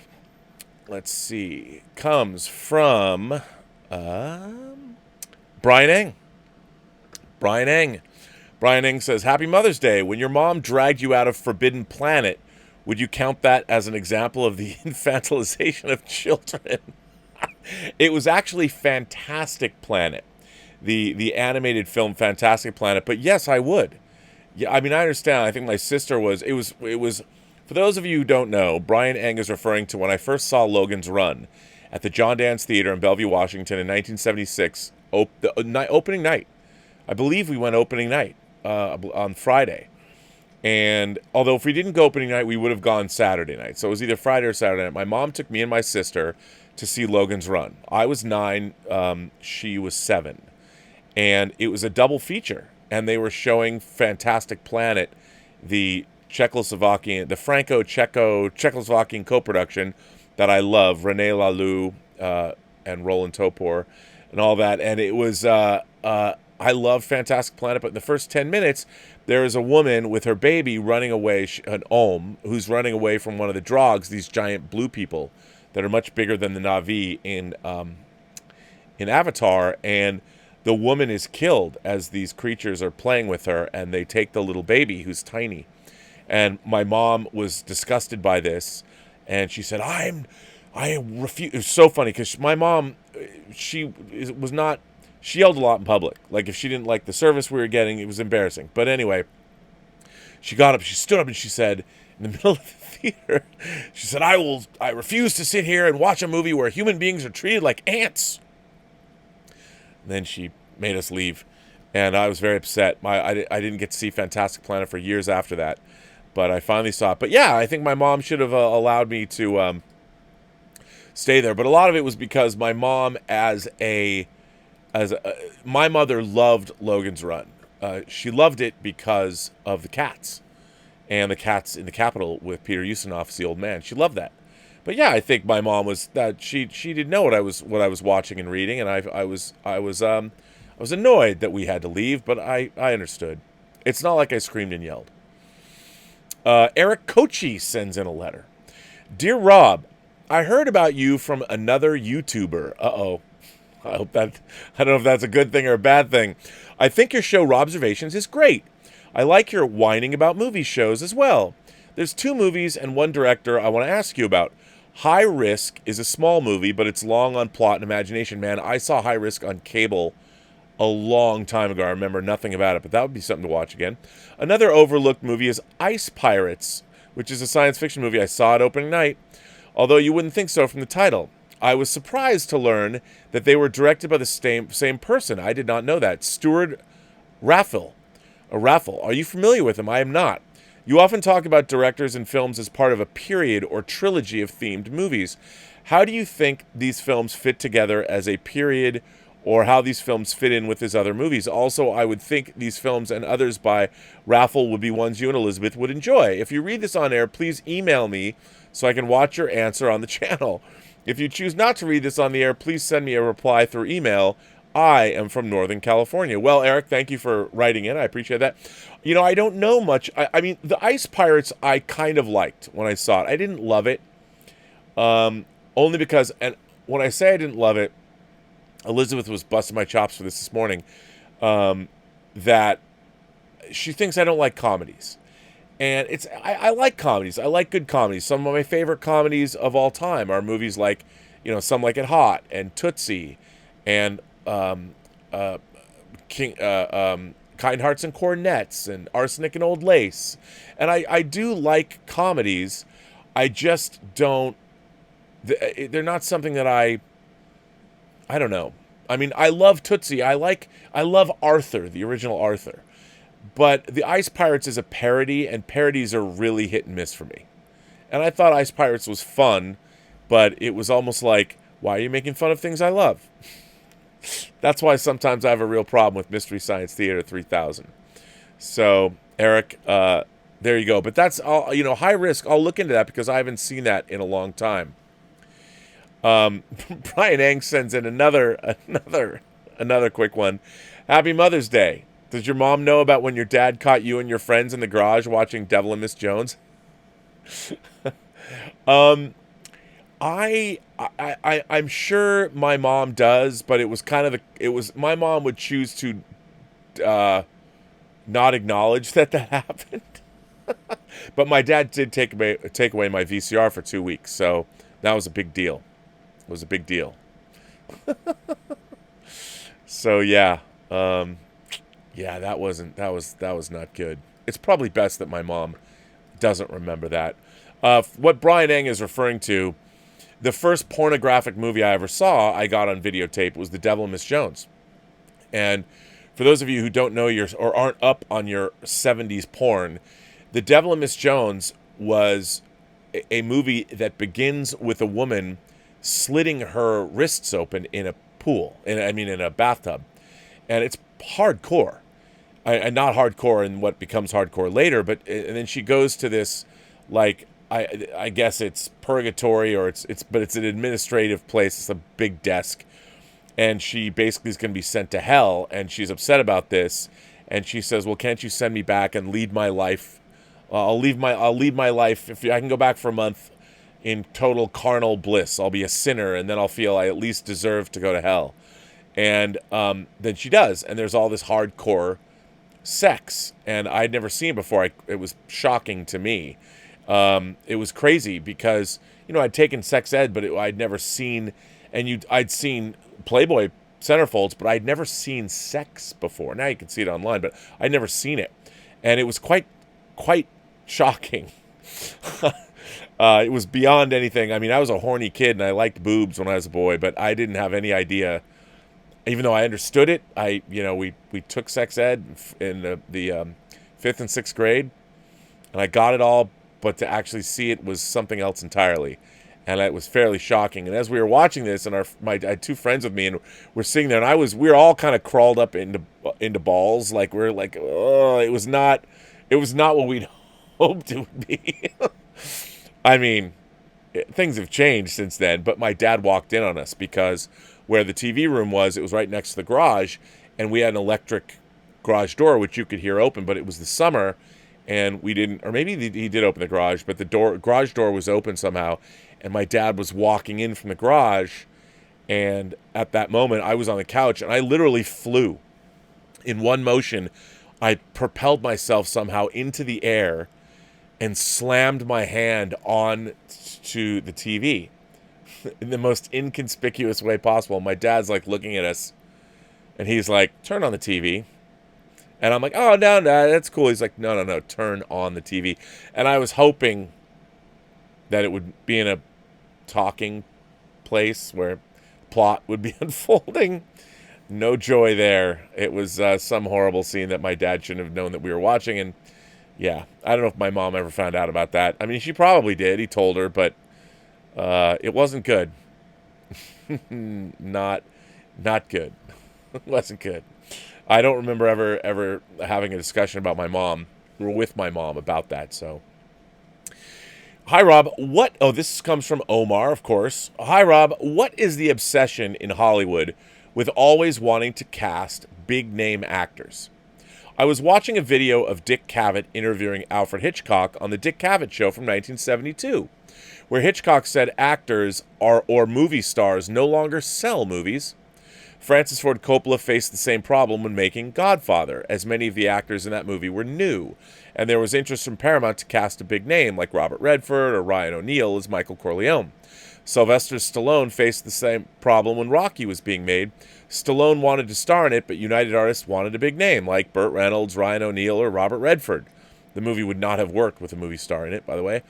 let's see, comes from Brian Eng. Brian Eng says, Happy Mother's Day. When your mom dragged you out of Forbidden Planet, would you count that as an example of the infantilization of children? It was actually Fantastic Planet, the animated film Fantastic Planet. But yes, I would. Yeah, I mean, I understand. I think my sister was. It was. For those of you who don't know, Brian Eng is referring to when I first saw Logan's Run at the John Dance Theater in Bellevue, Washington, in 1976. Opening night. I believe we went opening night on Friday. And although if we didn't go opening night, we would have gone Saturday night. So it was either Friday or Saturday night. My mom took me and my sister to see Logan's Run. I was 9, she was 7. And it was a double feature. And they were showing Fantastic Planet, the Franco-Czechoslovakian co-production that I love, René Laloux and Roland Topor and all that. And it was, I love Fantastic Planet, but in the first 10 minutes, there is a woman with her baby running away, an Ohm, who's running away from one of the Drogs, these giant blue people that are much bigger than the Na'vi in Avatar, and the woman is killed as these creatures are playing with her, and they take the little baby who's tiny. And my mom was disgusted by this, and she said, I refuse. It was so funny, because my mom, she yelled a lot in public. Like, if she didn't like the service we were getting, it was embarrassing. But anyway, she stood up, and she said, in the middle of the theater, she said, I refuse to sit here and watch a movie where human beings are treated like ants. And then she made us leave, and I was very upset. I didn't get to see Fantastic Planet for years after that, but I finally saw it. But yeah, I think my mom should have allowed me to stay there. But a lot of it was because my mom, my mother loved Logan's Run. She loved it because of the cats, and the cats in the Capitol with Peter Ustinov as the old man. She loved that. But yeah, I think my mom was that she didn't know what I was watching and reading, and I was annoyed that we had to leave, but I understood. It's not like I screamed and yelled. Eric Kochi sends in a letter. Dear Rob, I heard about you from another YouTuber. Uh-oh. I don't know if that's a good thing or a bad thing. I think your show Robservations is great. I like your whining about movie shows as well. There's 2 movies and 1 director I want to ask you about. High Risk is a small movie, but it's long on plot and imagination. Man, I saw High Risk on cable a long time ago. I remember nothing about it, but that would be something to watch again. Another overlooked movie is Ice Pirates, which is a science fiction movie. I saw it opening night, although you wouldn't think so from the title. I was surprised to learn that they were directed by the same person. I did not know that. Stuart Raffel. Are you familiar with him? I am not. You often talk about directors and films as part of a period or trilogy of themed movies. How do you think these films fit together as a period, or how these films fit in with his other movies? Also, I would think these films and others by Raffel would be ones you and Elizabeth would enjoy. If you read this on air, please email me so I can watch your answer on the channel. If you choose not to read this on the air, please send me a reply through email. I am from Northern California. Well, Eric, thank you for writing in. I appreciate that. You know, I don't know much. I mean, the Ice Pirates I kind of liked when I saw it. I didn't love it. Only because, and when I say I didn't love it, Elizabeth was busting my chops for this morning. that she thinks I don't like comedies. And I like comedies. I like good comedies. Some of my favorite comedies of all time are movies like, Some Like It Hot and Tootsie and Kind Hearts and Cornets and Arsenic and Old Lace. And I do like comedies. I just don't. They're not something that I don't know. I mean, I love Tootsie. I love Arthur, the original Arthur. But the Ice Pirates is a parody, and parodies are really hit and miss for me. And I thought Ice Pirates was fun, but it was almost like, why are you making fun of things I love? That's why sometimes I have a real problem with Mystery Science Theater 3000. So, Eric, there you go. But that's all, high risk. I'll look into that because I haven't seen that in a long time. Brian Eng sends in another quick one. Happy Mother's Day. Does your mom know about when your dad caught you and your friends in the garage watching Devil and Miss Jones? I'm sure my mom does, but it was kind of my mom would choose to not acknowledge that happened. But my dad did take away my VCR for 2 weeks, so that was a big deal. It was a big deal. So yeah. Yeah, that was not good. It's probably best that my mom doesn't remember that. What Brian Eng is referring to, the first pornographic movie I ever saw, I got on videotape, was The Devil and Miss Jones. And for those of you who don't know or aren't up on your 70s porn, The Devil and Miss Jones was a movie that begins with a woman slitting her wrists open in a pool, in a bathtub. And it's hardcore. And not hardcore in what becomes hardcore later, and then she goes to this, like, I guess it's purgatory, or it's an administrative place. It's a big desk, and she basically is going to be sent to hell, and she's upset about this, and she says, "Well, can't you send me back and lead my life? I'll lead my life if I can go back for a month in total carnal bliss. I'll be a sinner, and then I'll feel I at least deserve to go to hell." And then she does, and there's all this hardcore sex, and I'd never seen it before. It was shocking to me. It was crazy because I'd taken sex ed, but I'd never seen, I'd seen Playboy centerfolds, but I'd never seen sex before. Now you can see it online, but I'd never seen it, and it was quite shocking. It was beyond anything. I mean, I was a horny kid, and I liked boobs when I was a boy, but I didn't have any idea. Even though I understood it, we took sex ed in the 5th and 6th grade, and I got it all, but to actually see it was something else entirely, and it was fairly shocking. And as we were watching this, and I had 2 friends with me, and we're sitting there, and we were all kind of crawled up into balls, like we're like, oh, it was not what we'd hoped it would be. I mean, things have changed since then, but my dad walked in on us because where the TV room was, it was right next to the garage, and we had an electric garage door, which you could hear open, but it was the summer, and we didn't, or maybe he did open the garage, but the garage door was open somehow, and my dad was walking in from the garage, and at that moment, I was on the couch, and I literally flew. In one motion, I propelled myself somehow into the air and slammed my hand on to the TV. In the most inconspicuous way possible. My dad's like looking at us, and he's like, "Turn on the TV." And I'm like, "Oh, no, that's cool." He's like, No, turn on the TV. And I was hoping that it would be in a talking place where plot would be unfolding. No joy there. It was some horrible scene that my dad shouldn't have known that we were watching. And yeah, I don't know if my mom ever found out about that. I mean, she probably did. He told her, but it wasn't good. not good. It wasn't good. I don't remember ever having a discussion about my mom or with my mom about that. So, hi Rob. This comes from Omar, of course. Hi Rob. What is the obsession in Hollywood with always wanting to cast big name actors? I was watching a video of Dick Cavett interviewing Alfred Hitchcock on the Dick Cavett Show from 1972. Where Hitchcock said actors or movie stars no longer sell movies. Francis Ford Coppola faced the same problem when making Godfather, as many of the actors in that movie were new, and there was interest from Paramount to cast a big name like Robert Redford or Ryan O'Neal as Michael Corleone. Sylvester Stallone faced the same problem when Rocky was being made. Stallone wanted to star in it, but United Artists wanted a big name like Burt Reynolds, Ryan O'Neal, or Robert Redford. The movie would not have worked with a movie star in it, by the way.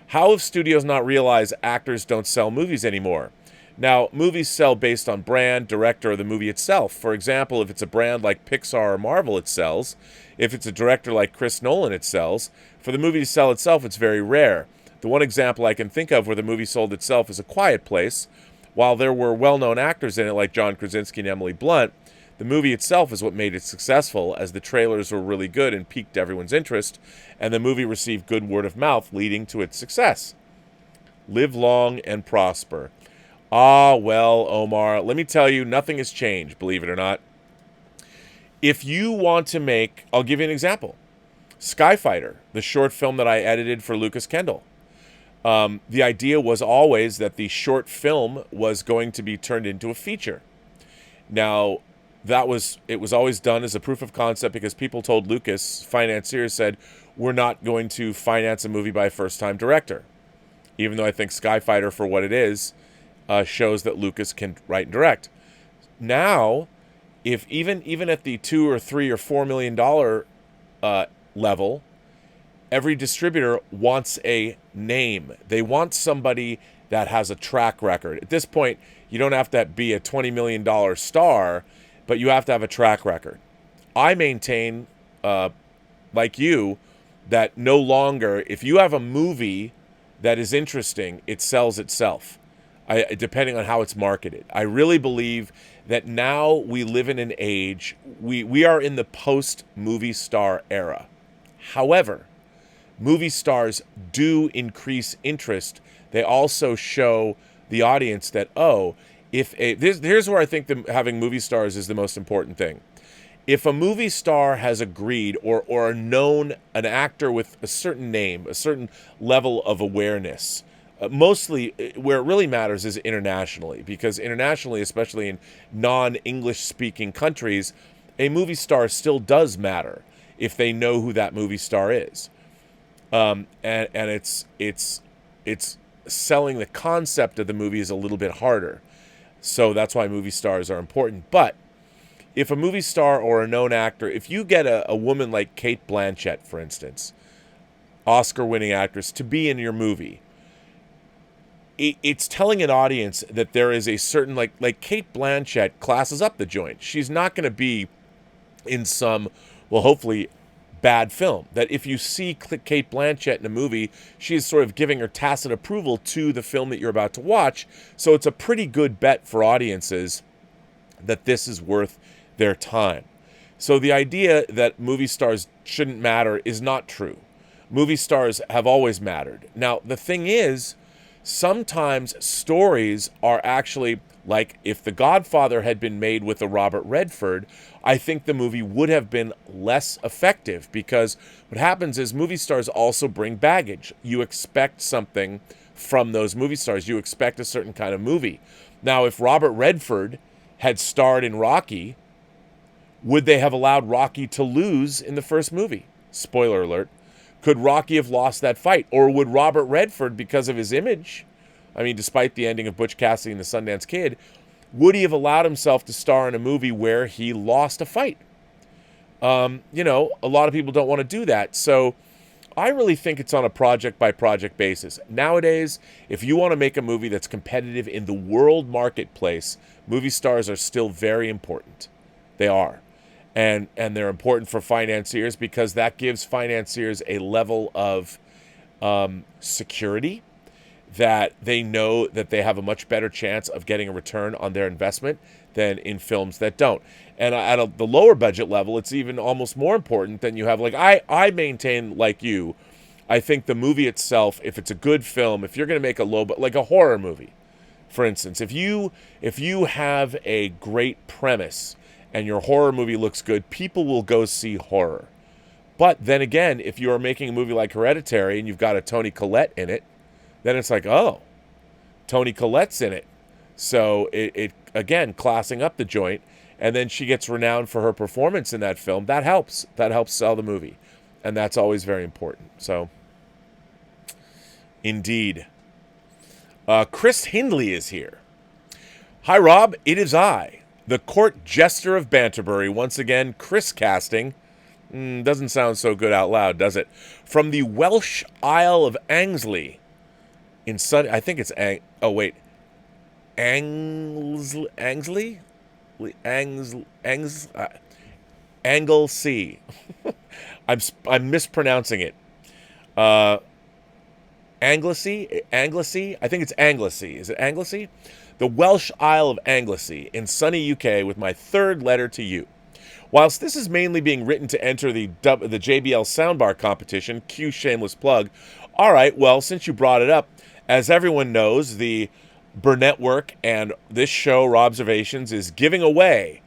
How have studios not realized actors don't sell movies anymore? Now, movies sell based on brand, director, or the movie itself. For example, if it's a brand like Pixar or Marvel, it sells. If it's a director like Chris Nolan, it sells. For the movie to sell itself, it's very rare. The one example I can think of where the movie sold itself is A Quiet Place. While there were well-known actors in it like John Krasinski and Emily Blunt, the movie itself is what made it successful, as the trailers were really good and piqued everyone's interest, and the movie received good word of mouth, leading to its success. Live long and prosper. Ah, well, Omar, let me tell you, nothing has changed, believe it or not. If you want to make, I'll give you an example. Skyfighter, the short film that I edited for Lucas Kendall. The idea was always that the short film was going to be turned into a feature. Now, it was always done as a proof of concept because people told Lucas, financiers said, we're not going to finance a movie by a first-time director. Even though I think Skyfighter, for what it is, shows that Lucas can write and direct. Now, if even at the $2 or $3 or $4 million level, every distributor wants a name. They want somebody that has a track record. At this point, you don't have to be a $20 million star, but you have to have a track record. I maintain, like you, that no longer, if you have a movie that is interesting, it sells itself. Depending on how it's marketed. I really believe that now we live in an age, we are in the post-movie star era. However, movie stars do increase interest. They also show the audience that, here's where I think having movie stars is the most important thing. If a movie star has agreed or known an actor with a certain name, a certain level of awareness, mostly where it really matters is internationally, because internationally, especially in non-English speaking countries, a movie star still does matter if they know who that movie star is. And it's selling the concept of the movie is a little bit harder. So that's why movie stars are important. But if a movie star or a known actor, if you get a woman like Cate Blanchett, for instance, Oscar-winning actress, to be in your movie, it's telling an audience that there is a certain, like Cate Blanchett classes up the joint. She's not going to be in some, well, hopefully, bad film. That if you see Cate Blanchett in a movie, she is sort of giving her tacit approval to the film that you're about to watch. So it's a pretty good bet for audiences that this is worth their time. So the idea that movie stars shouldn't matter is not true. Movie stars have always mattered. Now, the thing is, sometimes stories are actually, like if The Godfather had been made with a Robert Redford, I think the movie would have been less effective, because what happens is movie stars also bring baggage. You expect something from those movie stars. You expect a certain kind of movie. Now, if Robert Redford had starred in Rocky, would they have allowed Rocky to lose in the first movie? Spoiler alert. Could Rocky have lost that fight? Or would Robert Redford, because of his image, I mean, despite the ending of Butch Cassidy and the Sundance Kid, would he have allowed himself to star in a movie where he lost a fight? A lot of people don't want to do that. So I really think it's on a project-by-project basis. Nowadays, if you want to make a movie that's competitive in the world marketplace, movie stars are still very important. They are. And they're important for financiers, because that gives financiers a level of security, that they know that they have a much better chance of getting a return on their investment than in films that don't. And at the lower budget level, it's even almost more important than you have. Like I maintain, like you, I think the movie itself, if it's a good film, if you're going to make like a horror movie, for instance, if you have a great premise and your horror movie looks good, people will go see horror. But then again, if you're making a movie like Hereditary and you've got a Toni Collette in it, then it's like, oh, Toni Collette's in it. So it again, classing up the joint. And then she gets renowned for her performance in that film. That helps. That helps sell the movie. And that's always very important. So, indeed. Chris Hindley is here. Hi, Rob. It is I, the court jester of Banterbury. Once again, Chris casting. Doesn't sound so good out loud, does it? From the Welsh Isle of Anglesey. In Sun... I think it's... Anglesey? Anglesey. I'm mispronouncing it. Anglesey? I think it's Anglesey. Is it Anglesey? The Welsh Isle of Anglesey in sunny UK with my third letter to you. Whilst this is mainly being written to enter the JBL Soundbar competition, cue shameless plug. All right, well, since you brought it up, as everyone knows, the Burnettwork and this show, Robservations, is giving away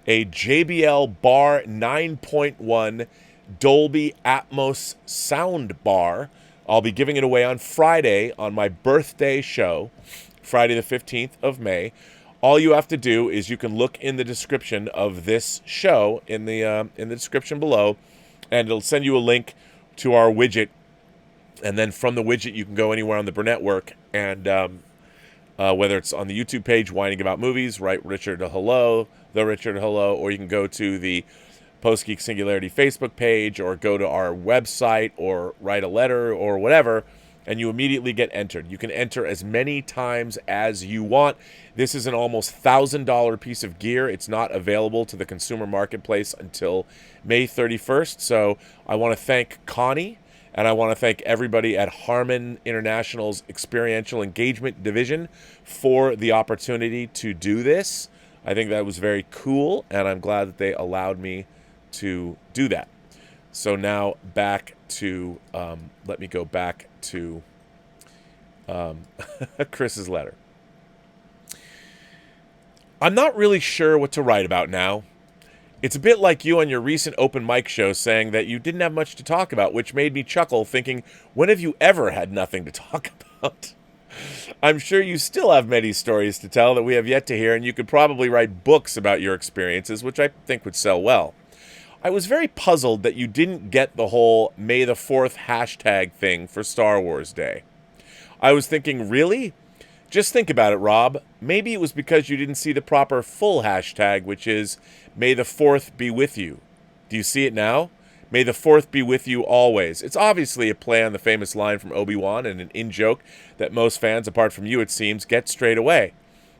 a JBL Bar 9.1 Dolby Atmos sound bar. I'll be giving it away on Friday on my birthday show, Friday the 15th of May. All you have to do is you can look in the description of this show in the description below, and it'll send you a link to our widget. And then from the widget, you can go anywhere on the Burnettwork, and whether it's on the YouTube page, Whining About Movies, write Richard a hello, the Richard a hello, or you can go to the Post-Geek Singularity Facebook page, or go to our website, or write a letter, or whatever, and you immediately get entered. You can enter as many times as you want. This is an almost $1,000 piece of gear. It's not available to the consumer marketplace until May 31st, so I want to thank Connie, and I want to thank everybody at Harman International's Experiential Engagement Division for the opportunity to do this. I think that was very cool, and I'm glad that they allowed me to do that. So now back to, let me go back to Chris's letter. I'm not really sure what to write about now. It's a bit like you on your recent open mic show saying that you didn't have much to talk about, which made me chuckle, thinking, when have you ever had nothing to talk about? I'm sure you still have many stories to tell that we have yet to hear, and you could probably write books about your experiences, which I think would sell well. I was very puzzled that you didn't get the whole May the 4th hashtag thing for Star Wars Day. I was thinking, really? Just think about it, Rob. Maybe it was because you didn't see the proper full hashtag, which is May the 4th be with you. Do you see it now? May the 4th be with you always. It's obviously a play on the famous line from Obi-Wan and an in-joke that most fans, apart from you it seems, get straight away.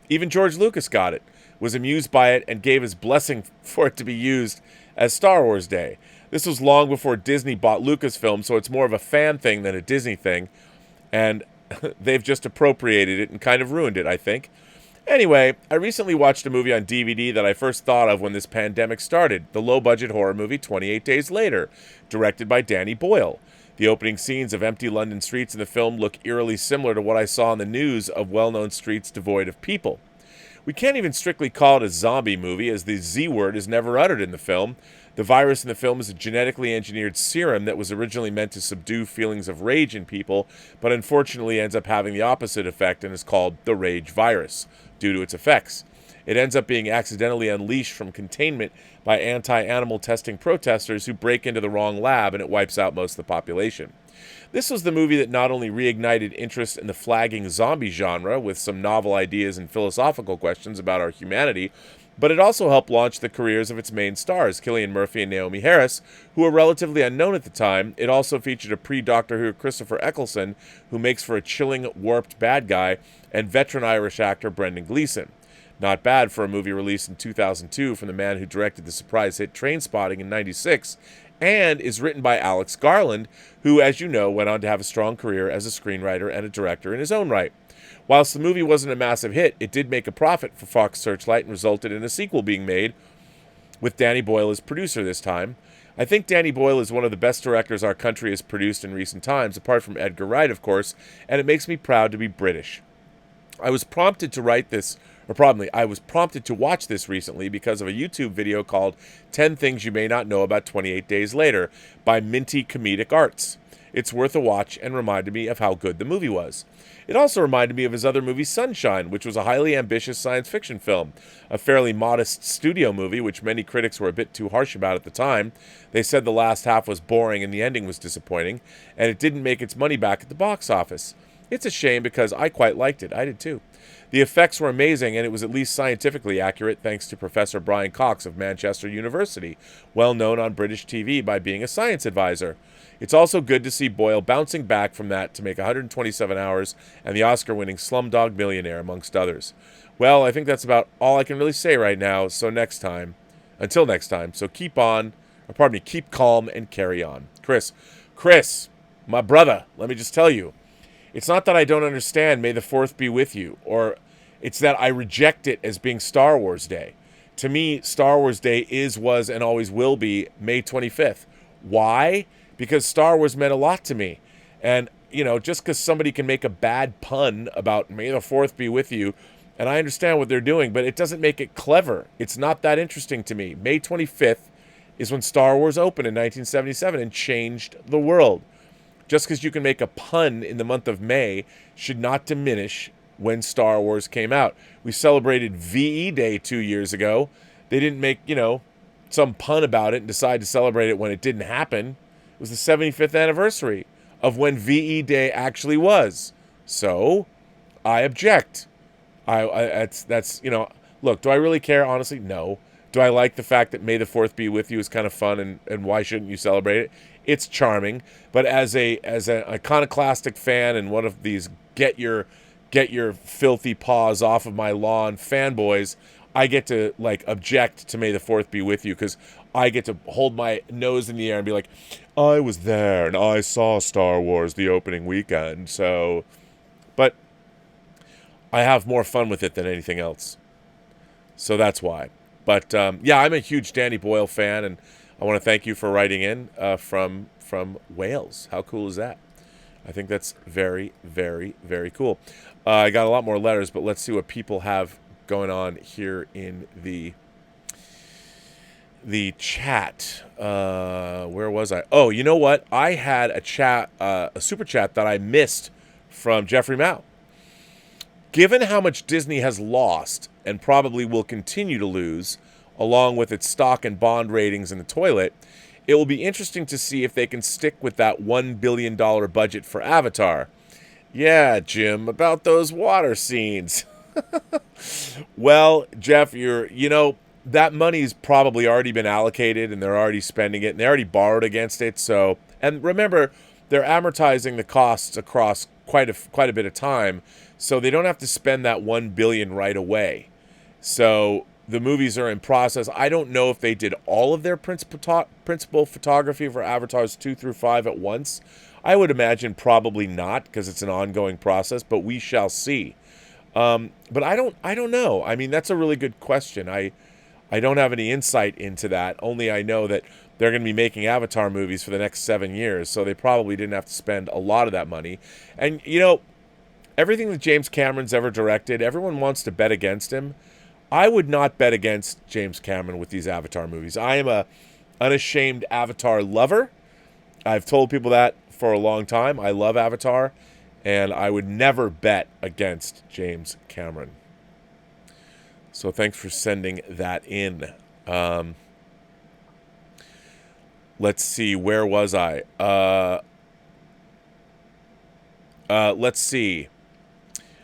Even George Lucas got it, was amused by it, and gave his blessing for it to be used as Star Wars Day. This was long before Disney bought Lucasfilm, so it's more of a fan thing than a Disney thing, and they've just appropriated it and kind of ruined it, I think. Anyway, I recently watched a movie on DVD that I first thought of when this pandemic started, the low-budget horror movie 28 Days Later, directed by Danny Boyle. The opening scenes of empty London streets in the film look eerily similar to what I saw in the news of well-known streets devoid of people. We can't even strictly call it a zombie movie, as the Z word is never uttered in the film. The virus in the film is a genetically engineered serum that was originally meant to subdue feelings of rage in people, but unfortunately ends up having the opposite effect and is called the rage virus, due to its effects. It ends up being accidentally unleashed from containment by anti-animal testing protesters who break into the wrong lab, and it wipes out most of the population. This was the movie that not only reignited interest in the flagging zombie genre with some novel ideas and philosophical questions about our humanity, but it also helped launch the careers of its main stars, Cillian Murphy and Naomi Harris, who were relatively unknown at the time. It also featured a pre-Doctor Who Christopher Eccleston, who makes for a chilling, warped bad guy, and veteran Irish actor Brendan Gleeson. Not bad for a movie released in 2002 from the man who directed the surprise hit Trainspotting in '96, and is written by Alex Garland, who, as you know, went on to have a strong career as a screenwriter and a director in his own right. Whilst the movie wasn't a massive hit, it did make a profit for Fox Searchlight and resulted in a sequel being made, with Danny Boyle as producer this time. I think Danny Boyle is one of the best directors our country has produced in recent times, apart from Edgar Wright, of course, and it makes me proud to be British. I was prompted to watch this recently because of a YouTube video called 10 Things You May Not Know About 28 Days Later by Minty Comedic Arts. It's worth a watch and reminded me of how good the movie was. It also reminded me of his other movie Sunshine, which was a highly ambitious science fiction film, a fairly modest studio movie, which many critics were a bit too harsh about at the time. They said the last half was boring and the ending was disappointing, and it didn't make its money back at the box office. It's a shame because I quite liked it. I did too. The effects were amazing, and it was at least scientifically accurate thanks to Professor Brian Cox of Manchester University, well known on British TV by being a science advisor. It's also good to see Boyle bouncing back from that to make 127 Hours and the Oscar-winning Slumdog Millionaire, amongst others. Well, I think that's about all I can really say right now, so until next time, so keep calm and carry on. Chris, my brother, let me just tell you, it's not that I don't understand May the 4th be with you, or it's that I reject it as being Star Wars Day. To me, Star Wars Day was, and always will be May 25th. Why? Because Star Wars meant a lot to me. And, just because somebody can make a bad pun about May the 4th be with you, and I understand what they're doing, but it doesn't make it clever. It's not that interesting to me. May 25th is when Star Wars opened in 1977 and changed the world. Just because you can make a pun in the month of May should not diminish when Star Wars came out. We celebrated VE Day 2 years ago. They didn't make, some pun about it and decide to celebrate it when it didn't happen. It was the 75th anniversary of when VE Day actually was. So, I object. Look, do I really care? Honestly, no. Do I like the fact that May the 4th be with you is kind of fun, and why shouldn't you celebrate it? It's charming, but as an iconoclastic fan and one of these get your filthy paws off of my lawn fanboys, I get to object to May the 4th be with you, because I get to hold my nose in the air and be like, I was there and I saw Star Wars the opening weekend. So, but I have more fun with it than anything else. So that's why. But yeah, I'm a huge Danny Boyle fan, and I want to thank you for writing in from Wales. How cool is that? I think that's very, very, very cool. I got a lot more letters, but let's see what people have going on here in the chat. Where was I? Oh, you know what? I had a super chat that I missed from Jeffrey Mao. Given how much Disney has lost and probably will continue to lose, along with its stock and bond ratings in the toilet, it will be interesting to see if they can stick with that $1 billion budget for Avatar. Yeah, Jim, about those water scenes. Well, Jeff, that money's probably already been allocated and they're already spending it and they already borrowed against it. So, and remember, they're amortizing the costs across quite a bit of time, so they don't have to spend that $1 billion right away. So the movies are in process. I don't know if they did all of their principal photography for Avatars 2 through 5 at once. I would imagine probably not, because it's an ongoing process, but we shall see. But I don't know. I mean, that's a really good question. I don't have any insight into that. Only I know that they're going to be making Avatar movies for the next 7 years, so they probably didn't have to spend a lot of that money. And, everything that James Cameron's ever directed, everyone wants to bet against him. I would not bet against James Cameron with these Avatar movies. I am a unashamed Avatar lover. I've told people that for a long time. I love Avatar, and I would never bet against James Cameron. So thanks for sending that in. Let's see, where was I? Let's see.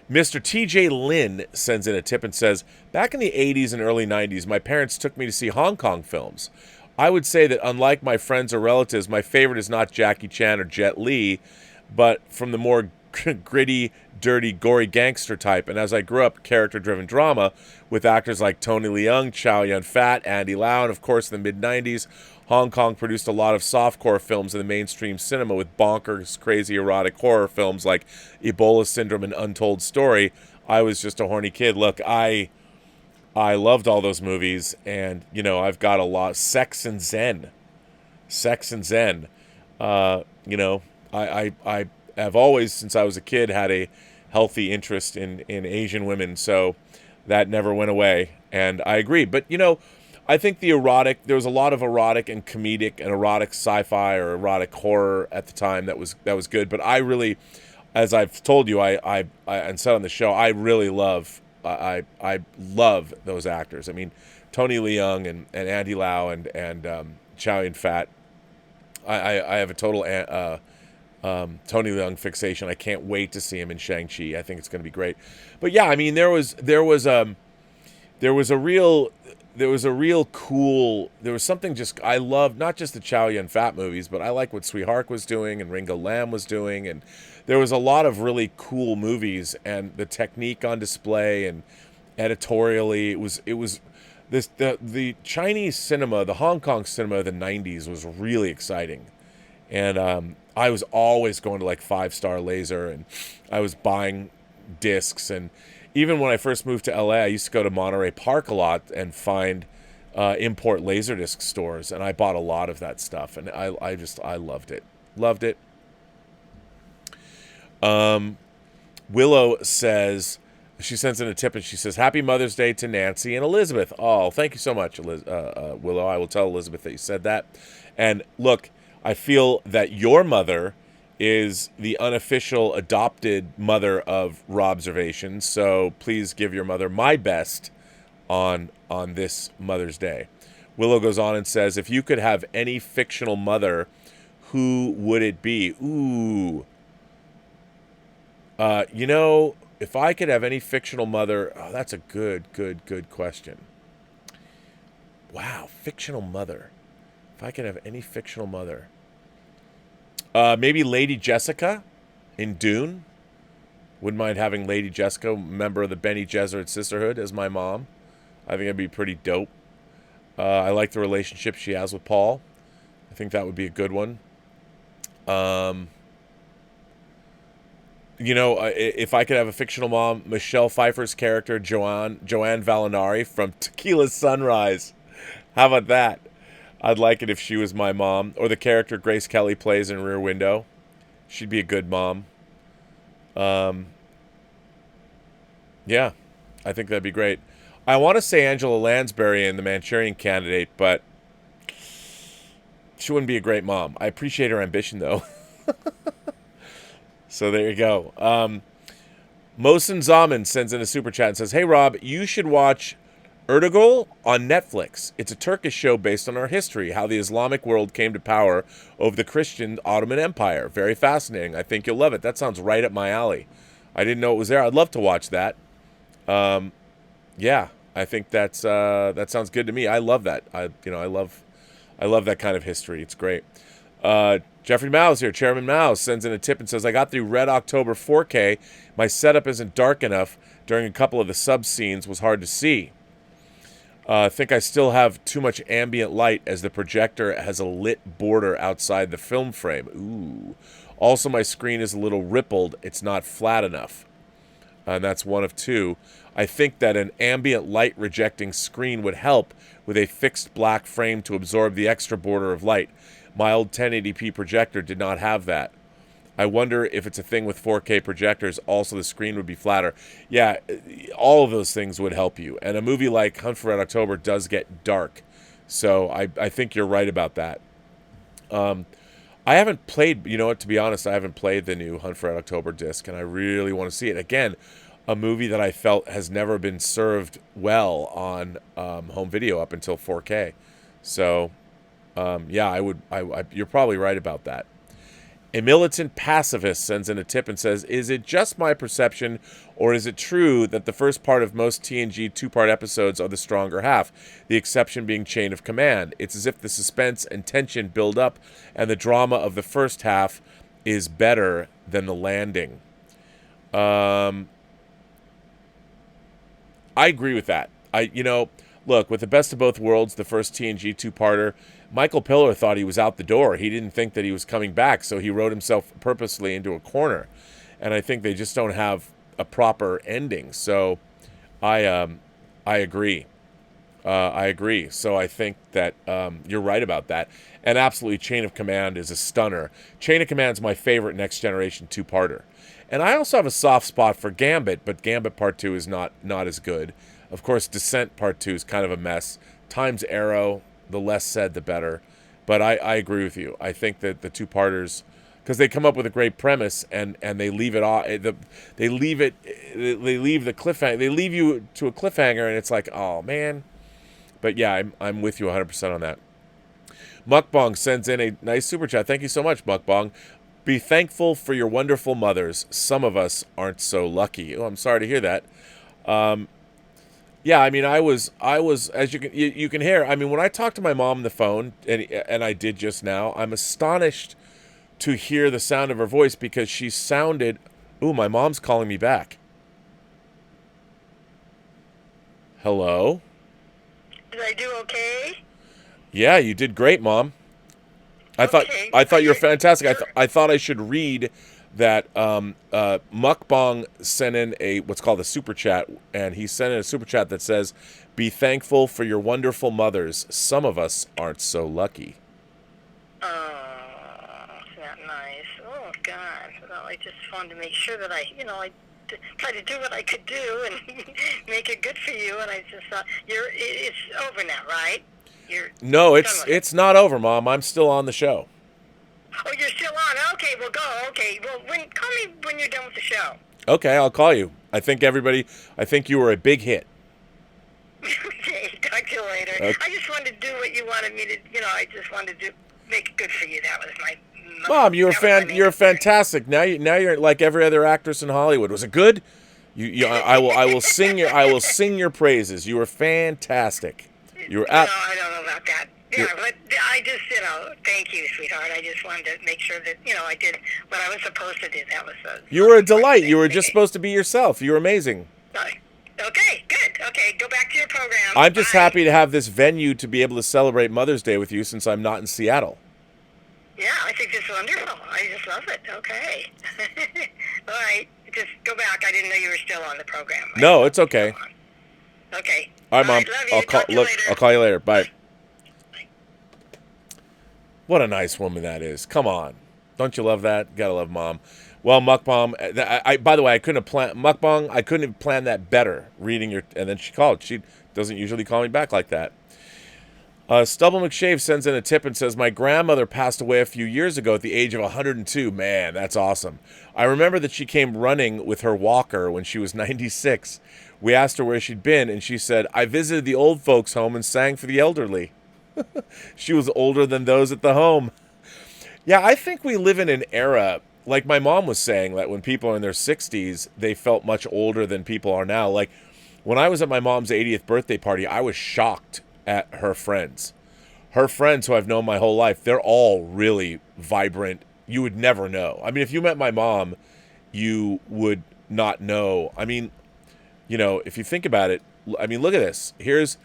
Mr. TJ Lin sends in a tip and says, back in the 80s and early 90s, my parents took me to see Hong Kong films. I would say that unlike my friends or relatives, my favorite is not Jackie Chan or Jet Li, but from the more gritty, dirty, gory gangster type. And as I grew up, character-driven drama with actors like Tony Leung, Chow Yun-fat, Andy Lau, and of course in the mid-90s, Hong Kong produced a lot of softcore films in the mainstream cinema with bonkers, crazy erotic horror films like Ebola Syndrome and Untold Story. I was just a horny kid. Look, I loved all those movies, and, I've got a lot. Sex and Zen. I have always, since I was a kid, had a healthy interest in Asian women, so that never went away, and I agree. But, I think there was a lot of erotic and comedic and erotic sci-fi or erotic horror at the time that was good. But I really, as I've told you, I and said on the show, I really love, I love those actors. I mean, Tony Leung and Andy Lau and Chow Yun-fat. I have a total Tony Leung fixation. I can't wait to see him in Shang-Chi. I think it's going to be great. But yeah, I mean, there was something just, I love not just the Chow Yun-fat movies, but I like what Sui Hark was doing and Ringo Lam was doing, and there was a lot of really cool movies, and the technique on display and editorially, it was this the Chinese cinema, the Hong Kong cinema of the 90s was really exciting. And I was always going to like 5 Star Laser, and I was buying discs. And even when I first moved to LA, I used to go to Monterey Park a lot and find import Laserdisc stores, and I bought a lot of that stuff, and I loved it. Loved it. Willow says, she sends in a tip and she says, Happy Mother's Day to Nancy and Elizabeth. Oh, thank you so much, Willow. I will tell Elizabeth that you said that. And look, I feel that your mother is the unofficial adopted mother of Robservations, so please give your mother my best on this Mother's Day. Willow goes on and says, if you could have any fictional mother, who would it be? Ooh. If I could have any fictional mother, oh, that's a good question. Wow, fictional mother. If I could have any fictional mother. Maybe Lady Jessica in Dune. Wouldn't mind having Lady Jessica, member of the Bene Gesserit Sisterhood, as my mom. I think it'd be pretty dope. I like the relationship she has with Paul. I think that would be a good one. If I could have a fictional mom, Michelle Pfeiffer's character, Joanne Valinari from Tequila Sunrise. How about that? I'd like it if she was my mom. Or the character Grace Kelly plays in Rear Window. She'd be a good mom. Yeah, I think that'd be great. I want to say Angela Lansbury in The Manchurian Candidate, but she wouldn't be a great mom. I appreciate her ambition, though. So there you go. Mohsen Zaman sends in a super chat and says, Hey, Rob, you should watch Ertugrul on Netflix. It's a Turkish show based on our history, how the Islamic world came to power over the Christian Ottoman Empire. Very fascinating. I think you'll love it. That sounds right up my alley. I didn't know it was there. I'd love to watch that. Yeah, I think that sounds good to me. I love that. I love that kind of history. It's great. Jeffrey Mouse here, Chairman Mouse, sends in a tip and says, I got through Red October 4K. My setup isn't dark enough. During a couple of the sub scenes was hard to see. I think I still have too much ambient light as the projector has a lit border outside the film frame. Ooh. Also, my screen is a little rippled. It's not flat enough. And that's one of two. I think that an ambient light rejecting screen would help with a fixed black frame to absorb the extra border of light. My old 1080p projector did not have that. I wonder if it's a thing with 4K projectors. Also, the screen would be flatter. Yeah, all of those things would help you. And a movie like Hunt for Red October does get dark. So I think you're right about that. I haven't played, to be honest, I haven't played the new Hunt for Red October disc, and I really want to see it. Again, a movie that I felt has never been served well on home video up until 4K. So, yeah, you're probably right about that. A militant pacifist sends in a tip and says, is it just my perception, or is it true that the first part of most TNG two-part episodes are the stronger half, the exception being Chain of Command? It's as if the suspense and tension build up, and the drama of the first half is better than the landing. I agree with that. Look, with the best of both worlds, the first TNG two-parter, Michael Piller thought he was out the door. He didn't think that he was coming back, so he wrote himself purposely into a corner. And I think they just don't have a proper ending. So I agree. I agree. So I think that you're right about that. And absolutely, Chain of Command is a stunner. Chain of Command is my favorite Next Generation two-parter. And I also have a soft spot for Gambit, but Gambit Part 2 is not as good. Of course, Descent Part 2 is kind of a mess. Times Arrow, the less said, the better. But I agree with you. I think that the two-parters, because they come up with a great premise and they leave it off. They leave the cliffhanger. They leave you to a cliffhanger, and it's like, oh man. But yeah, I'm with you 100% on that. Mukbang sends in a nice super chat. Thank you so much, Mukbang. Be thankful for your wonderful mothers. Some of us aren't so lucky. Oh, I'm sorry to hear that. Yeah, I mean, I was as you can hear. I mean, when I talked to my mom on the phone, and I did just now, I'm astonished to hear the sound of her voice because she sounded. Ooh, my mom's calling me back. Hello? Did I do okay? Yeah, you did great, Mom. I thought you were fantastic. I thought I should read that Mukbang sent in what's called a super chat, and he sent in a super chat that says, "Be thankful for your wonderful mothers. Some of us aren't so lucky." Oh, isn't that nice? Oh God! Well, I just wanted to make sure that I tried to do what I could do and make it good for you. And I just thought it's over now, right? No, it's not over, Mom. I'm still on the show. Oh, you're still on? Okay, well, go. Okay, well, call me when you're done with the show. Okay, I'll call you. I think you were a big hit. Okay, talk to you later. Okay. I just wanted to do what you wanted me to, I just wanted to make it good for you. That was my... Mom, you're fantastic. Now you're like every other actress in Hollywood. Was it good? I will sing your praises. You were fantastic. No, I don't know about that. Yeah, but I just, thank you, sweetheart. I just wanted to make sure that, I did what I was supposed to do. That was you were a delight. You were just supposed to be yourself. You were amazing. Okay, good. Okay, go back to your program. I'm just happy to have this venue to be able to celebrate Mother's Day with you since I'm not in Seattle. Yeah, I think this is wonderful. I just love it. Okay. All right, just go back. I didn't know you were still on the program. No, it's okay. Okay. All right, Mom. I'll call you later. Bye. What a nice woman that is. Come on. Don't you love that? Gotta love Mom. Well, Mukbang, by the way, I couldn't have planned that better reading and then she called. She doesn't usually call me back like that. Stubble McShave sends in a tip and says, my grandmother passed away a few years ago at the age of 102. Man, that's awesome. I remember that she came running with her walker when she was 96. We asked her where she'd been, and she said, I visited the old folks' home and sang for the elderly. She was older than those at the home. Yeah, I think we live in an era, like my mom was saying, that when people are in their 60s, they felt much older than people are now. Like, when I was at my mom's 80th birthday party, I was shocked at her friends. Her friends who I've known my whole life, they're all really vibrant. You would never know. I mean, if you met my mom, you would not know. I mean, if you think about it, I mean, look at this. Here's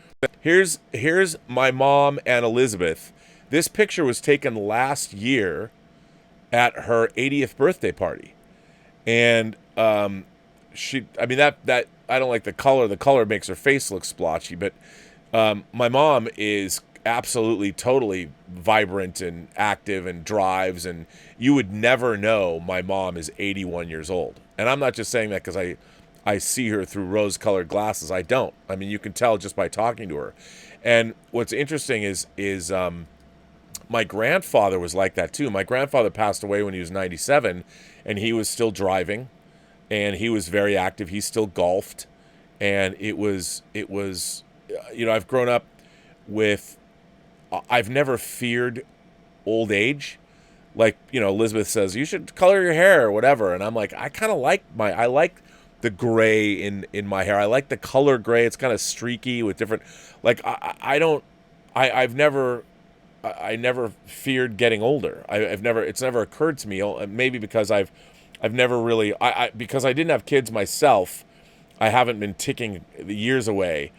my mom and Elizabeth. This picture was taken last year at her 80th birthday party. And I mean, that I don't like the color. The color makes her face look splotchy, but my mom is absolutely, totally vibrant and active and drives, and you would never know my mom is 81 years old. And I'm not just saying that because I see her through rose-colored glasses. I don't. I mean, you can tell just by talking to her. And what's interesting is my grandfather was like that too. My grandfather passed away when he was 97, and he was still driving, and he was very active. He still golfed, and it was I've grown up with, I've never feared old age. Like, Elizabeth says, you should color your hair or whatever. And I'm like, I kind of I like the gray in my hair. I like the color gray. It's kind of streaky with different, like, I never feared getting older. It's never occurred to me, maybe because I've never really, because I didn't have kids myself, I haven't been ticking the years away.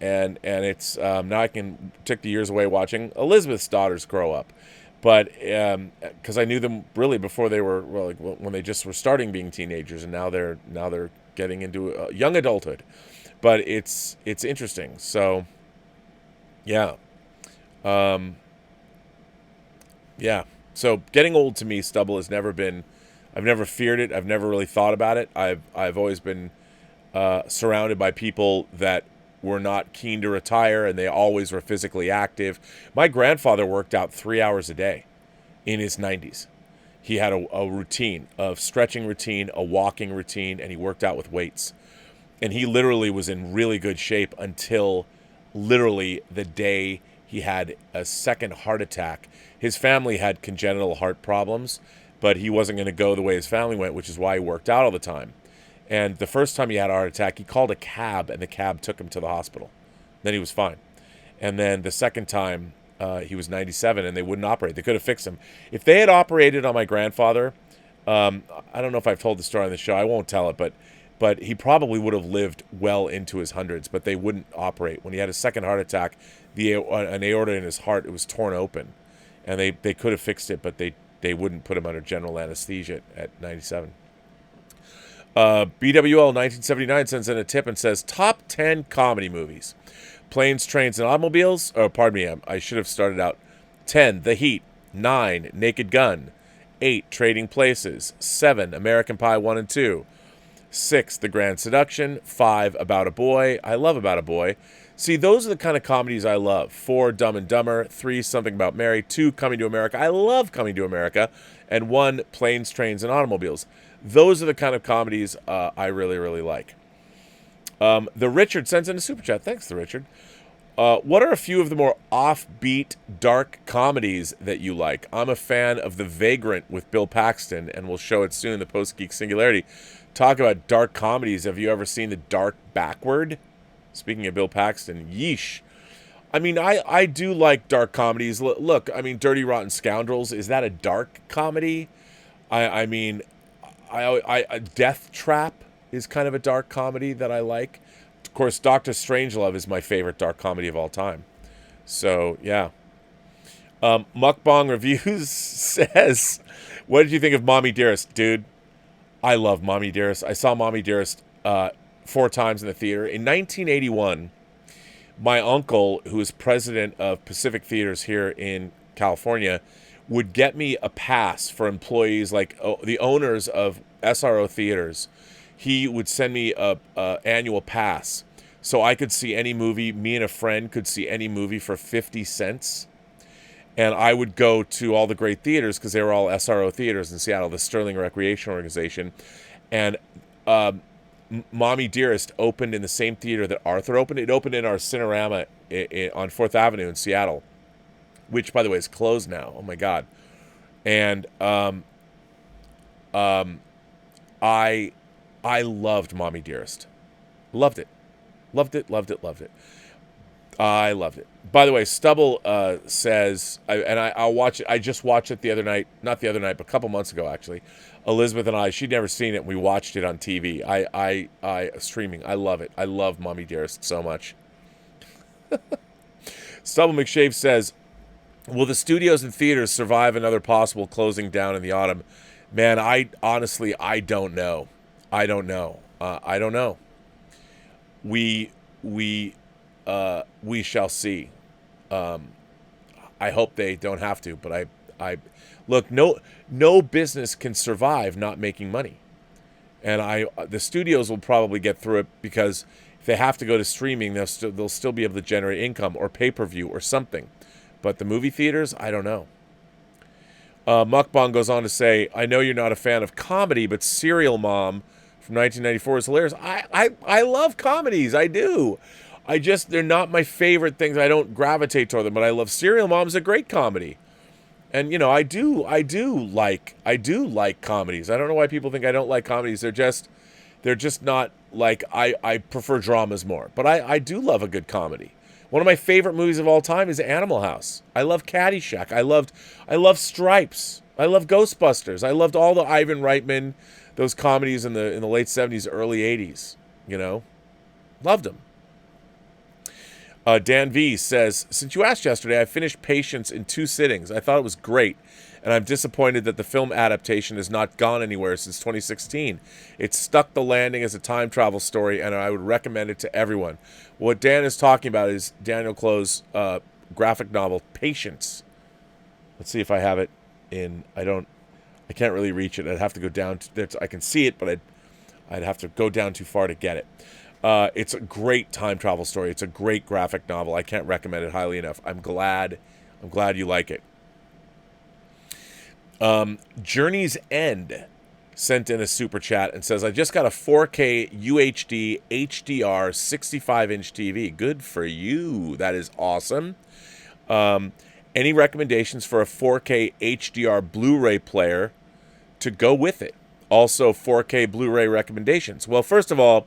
And it's now I can tick the years away watching Elizabeth's daughters grow up, but because I knew them really before they were when they just were starting being teenagers, and now they're getting into young adulthood. But it's interesting. So yeah, yeah. So getting old to me, Stubble, has never been. I've never feared it. I've never really thought about it. I've always been surrounded by people that were not keen to retire, and they always were physically active. My grandfather worked out 3 hours a day in his 90s. He had a routine, a stretching routine, a walking routine, and he worked out with weights. And he literally was in really good shape until literally the day he had a second heart attack. His family had congenital heart problems, but he wasn't going to go the way his family went, which is why he worked out all the time. And the first time he had a heart attack, he called a cab, and the cab took him to the hospital. Then he was fine. And then the second time, he was 97, and they wouldn't operate. They could have fixed him. If they had operated on my grandfather, I don't know if I've told the story on the show. I won't tell it, but he probably would have lived well into his hundreds, but they wouldn't operate. When he had a second heart attack, an aorta in his heart, it was torn open. And they could have fixed it, but they wouldn't put him under general anesthesia at 97. BWL 1979 sends in a tip and says, top 10 comedy movies. Planes, Trains, and Automobiles. Oh, pardon me, I should have started out. 10, The Heat. 9, Naked Gun. 8, Trading Places. 7, American Pie 1 and 2. 6, The Grand Seduction. 5, About a Boy. I love About a Boy. See, those are the kind of comedies I love. 4, Dumb and Dumber. 3, Something About Mary. 2, Coming to America. I love Coming to America. And 1, Planes, Trains, and Automobiles. Those are the kind of comedies I really, really like. The Richard sends in a super chat. Thanks, the Richard. What are a few of the more offbeat, dark comedies that you like? I'm a fan of The Vagrant with Bill Paxton, and we'll show it soon in the Post-Geek Singularity. Talk about dark comedies. Have you ever seen The Dark Backward? Speaking of Bill Paxton, yeesh. I mean, I do like dark comedies. Look, I mean, Dirty Rotten Scoundrels, is that a dark comedy? I mean, Death Trap is kind of a dark comedy that I like. Of course, Dr. Strangelove is my favorite dark comedy of all time. So, yeah. Mukbang Reviews says, what did you think of Mommy Dearest? Dude, I love Mommy Dearest. I saw Mommy Dearest 4 times in the theater. In 1981, my uncle, who is president of Pacific Theaters here in California, would get me a pass for employees, like the owners of SRO theaters. He would send me a annual pass so I could see any movie. Me and a friend could see any movie for 50 cents. And I would go to all the great theaters because they were all SRO theaters in Seattle, the Sterling Recreation Organization. And Mommy Dearest opened in the same theater that Arthur opened. It opened in our Cinerama on 4th Avenue in Seattle, which, by the way, is closed now. Oh, my God. And I loved Mommy Dearest. Loved it. Loved it, loved it, loved it. I loved it. By the way, Stubble says, I'll watch it. I just watched it the other night. Not the other night, but a couple months ago, actually. Elizabeth and I, she'd never seen it, and we watched it on TV. I streaming. I love it. I love Mommy Dearest so much. Stubble McShave says, will the studios and theaters survive another possible closing down in the autumn? Man, I honestly don't know. I don't know. I don't know. We shall see. I hope they don't have to, but I look, no business can survive not making money. And the studios will probably get through it because if they have to go to streaming, they'll still be able to generate income or pay-per-view or something. But the movie theaters, I don't know. Mukbang goes on to say, I know you're not a fan of comedy, but Serial Mom from 1994 is hilarious. I love comedies. I do. They're not my favorite things. I don't gravitate toward them, but I love Serial Mom's a great comedy. And, you know, I do like comedies. I don't know why people think I don't like comedies. They're just not like, I prefer dramas more. But I do love a good comedy. One of my favorite movies of all time is Animal House. I love Caddyshack. I love Stripes. I love Ghostbusters. I loved all the Ivan Reitman, those comedies in the late 70s, early 80s. You know, loved them. Dan V says, since you asked yesterday, I finished Patience in 2 sittings. I thought it was great, and I'm disappointed that the film adaptation has not gone anywhere since 2016. It stuck the landing as a time travel story, and I would recommend it to everyone. What Dan is talking about is Daniel Close's graphic novel, Patience. Let's see if I have it in, I can't really reach it. I'd have to go down, I can see it, but I'd have to go down too far to get it. It's a great time travel story. It's a great graphic novel. I can't recommend it highly enough. I'm glad you like it. Journey's End sent in a super chat and says, I just got a 4K UHD HDR 65-inch TV. Good for you. That is awesome. Any recommendations for a 4K HDR Blu-ray player to go with it? Also, 4K Blu-ray recommendations. Well, first of all,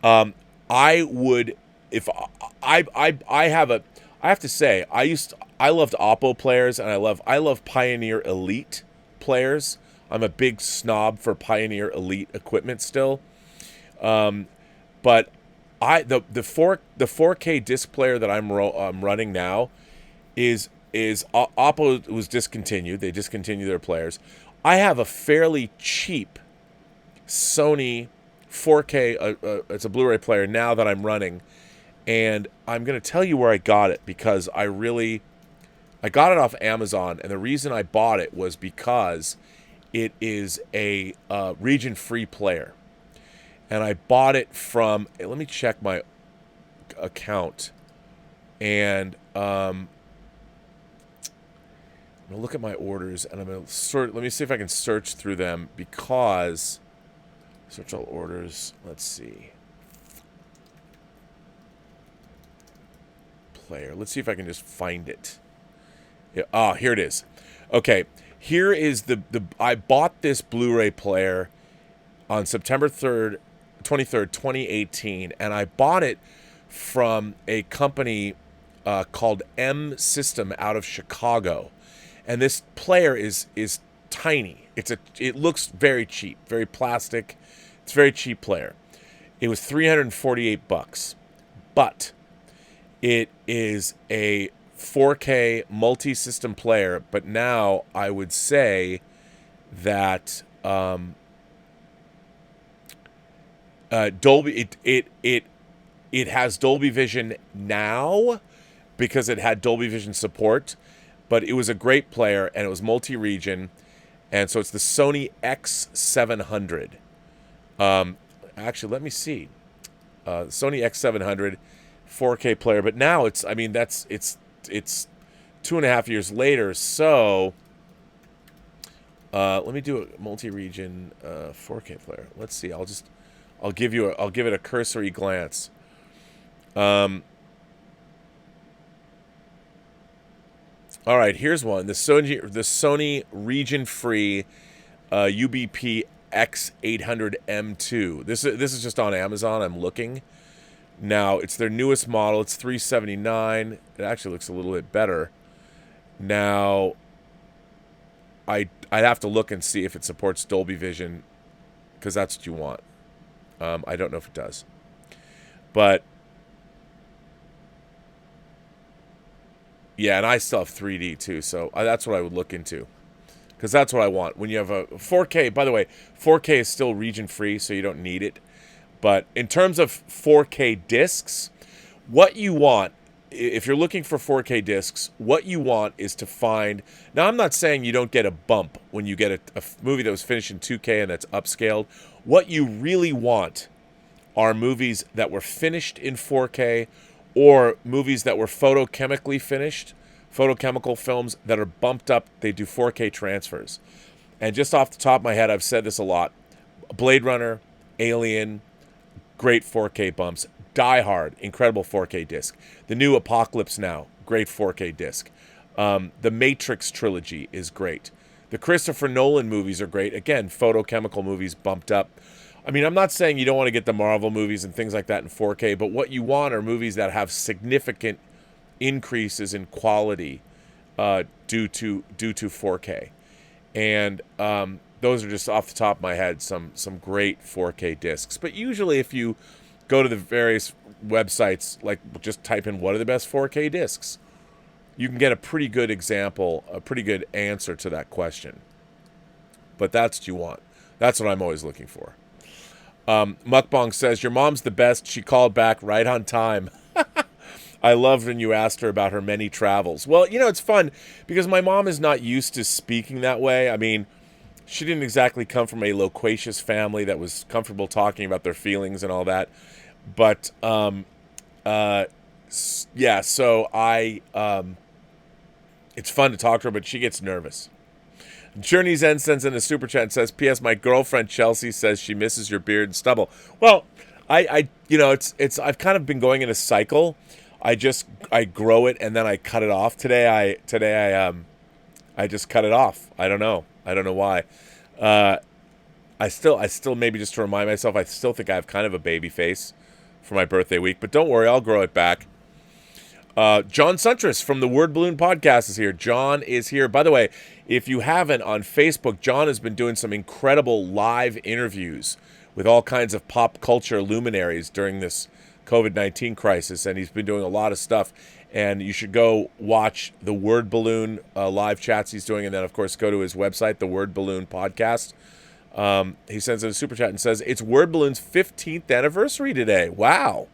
I would, if I have to say, I loved Oppo players, and I love Pioneer Elite players. I'm a big snob for Pioneer Elite equipment still. But the 4K disc player that I'm running now is Oppo was discontinued. They discontinued their players. I have a fairly cheap Sony 4K. It's a Blu-ray player now that I'm running, and I'm going to tell you where I got it because I got it off Amazon, and the reason I bought it was because it is a region-free player. And I bought it from, let me check my account, and I'm going to look at my orders, and I'm going to sort. Let me see if I can search through them, because search all orders. Let's see. Player. Let's see if I can just find it. Yeah, here it is. Okay, here is I bought this Blu-ray player on September 23rd, 2018, and I bought it from a company called M System out of Chicago. And this player is tiny. It looks very cheap, very plastic. It's a very cheap player. It was $348, but it is a 4K multi-system player. But now I would say that Dolby it has Dolby Vision now because it had Dolby Vision support. But it was a great player, and it was multi-region, and so it's the Sony X700. Actually, let me see. Sony X700 4K player, but now it's 2.5 years later. So let me do a multi-region 4K player. Let's see. I'll give it a cursory glance. All right, here's one. The Sony region-free UBP X800M2. This is just on Amazon. I'm looking. Now, it's their newest model. It's $379. It actually looks a little bit better. Now, I'd have to look and see if it supports Dolby Vision, because that's what you want. I don't know if it does. But yeah, and I still have 3D too, so that's what I would look into, because that's what I want. When you have a 4K, by the way, 4K is still region-free, so you don't need it. But in terms of 4K discs, what you want, if you're looking for 4K discs, what you want is to find... Now, I'm not saying you don't get a bump when you get a movie that was finished in 2K and that's upscaled. What you really want are movies that were finished in 4K, or movies that were photochemically finished, photochemical films that are bumped up. They do 4K transfers. And just off the top of my head, I've said this a lot. Blade Runner, Alien, great 4K bumps. Die Hard, incredible 4K disc. The new Apocalypse Now, great 4K disc. The Matrix trilogy is great. The Christopher Nolan movies are great. Again, photochemical movies bumped up. I mean, I'm not saying you don't want to get the Marvel movies and things like that in 4K, but what you want are movies that have significant increases in quality due to 4K. And those are just off the top of my head some great 4K discs. But usually if you go to the various websites, like just type in what are the best 4K discs, you can get a pretty good example, a pretty good answer to that question. But that's what you want. That's what I'm always looking for. Mukbang says, your mom's the best. She called back right on time. I loved when you asked her about her many travels. Well, it's fun because my mom is not used to speaking that way. I mean, she didn't exactly come from a loquacious family that was comfortable talking about their feelings and all that. But yeah, so it's fun to talk to her, but she gets nervous. Journey's End sends in a super chat and says, "P.S. My girlfriend Chelsea says she misses your beard and stubble." Well, it's I've kind of been going in a cycle. I grow it and then I cut it off. Today I just cut it off. I don't know why. I still maybe just to remind myself, I still think I have kind of a baby face for my birthday week, but don't worry, I'll grow it back. John Suntress from the Word Balloon Podcast is here. John is here. By the way, if you haven't, on Facebook, John has been doing some incredible live interviews with all kinds of pop culture luminaries during this COVID-19 crisis, and he's been doing a lot of stuff. And you should go watch the Word Balloon live chats he's doing, and then, of course, go to his website, the Word Balloon Podcast. He sends in a super chat and says, "It's Word Balloon's 15th anniversary today. Wow.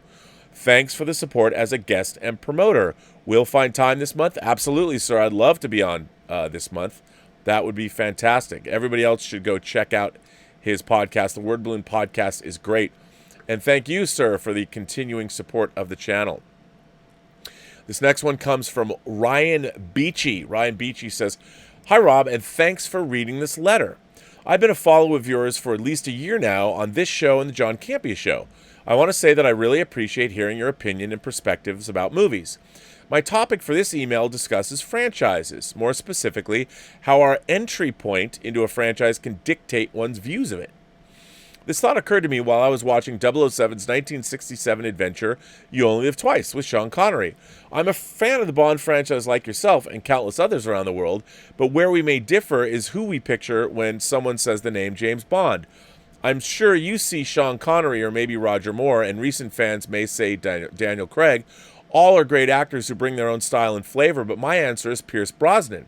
Thanks for the support as a guest and promoter. We'll find time this month." Absolutely, sir. I'd love to be on this month. That would be fantastic. Everybody else should go check out his podcast. The Word Balloon Podcast is great. And thank you, sir, for the continuing support of the channel. This next one comes from Ryan Beachy. Ryan Beachy says, "Hi, Rob, and thanks for reading this letter. I've been a follower of yours for at least a year now on this show and the John Campea Show. I want to say that I really appreciate hearing your opinion and perspectives about movies. My topic for this email discusses franchises, more specifically, how our entry point into a franchise can dictate one's views of it. This thought occurred to me while I was watching 007's 1967 adventure, You Only Live Twice, with Sean Connery. I'm a fan of the Bond franchise like yourself and countless others around the world, but where we may differ is who we picture when someone says the name James Bond. I'm sure you see Sean Connery or maybe Roger Moore, and recent fans may say Daniel Craig. All are great actors who bring their own style and flavor, but my answer is Pierce Brosnan.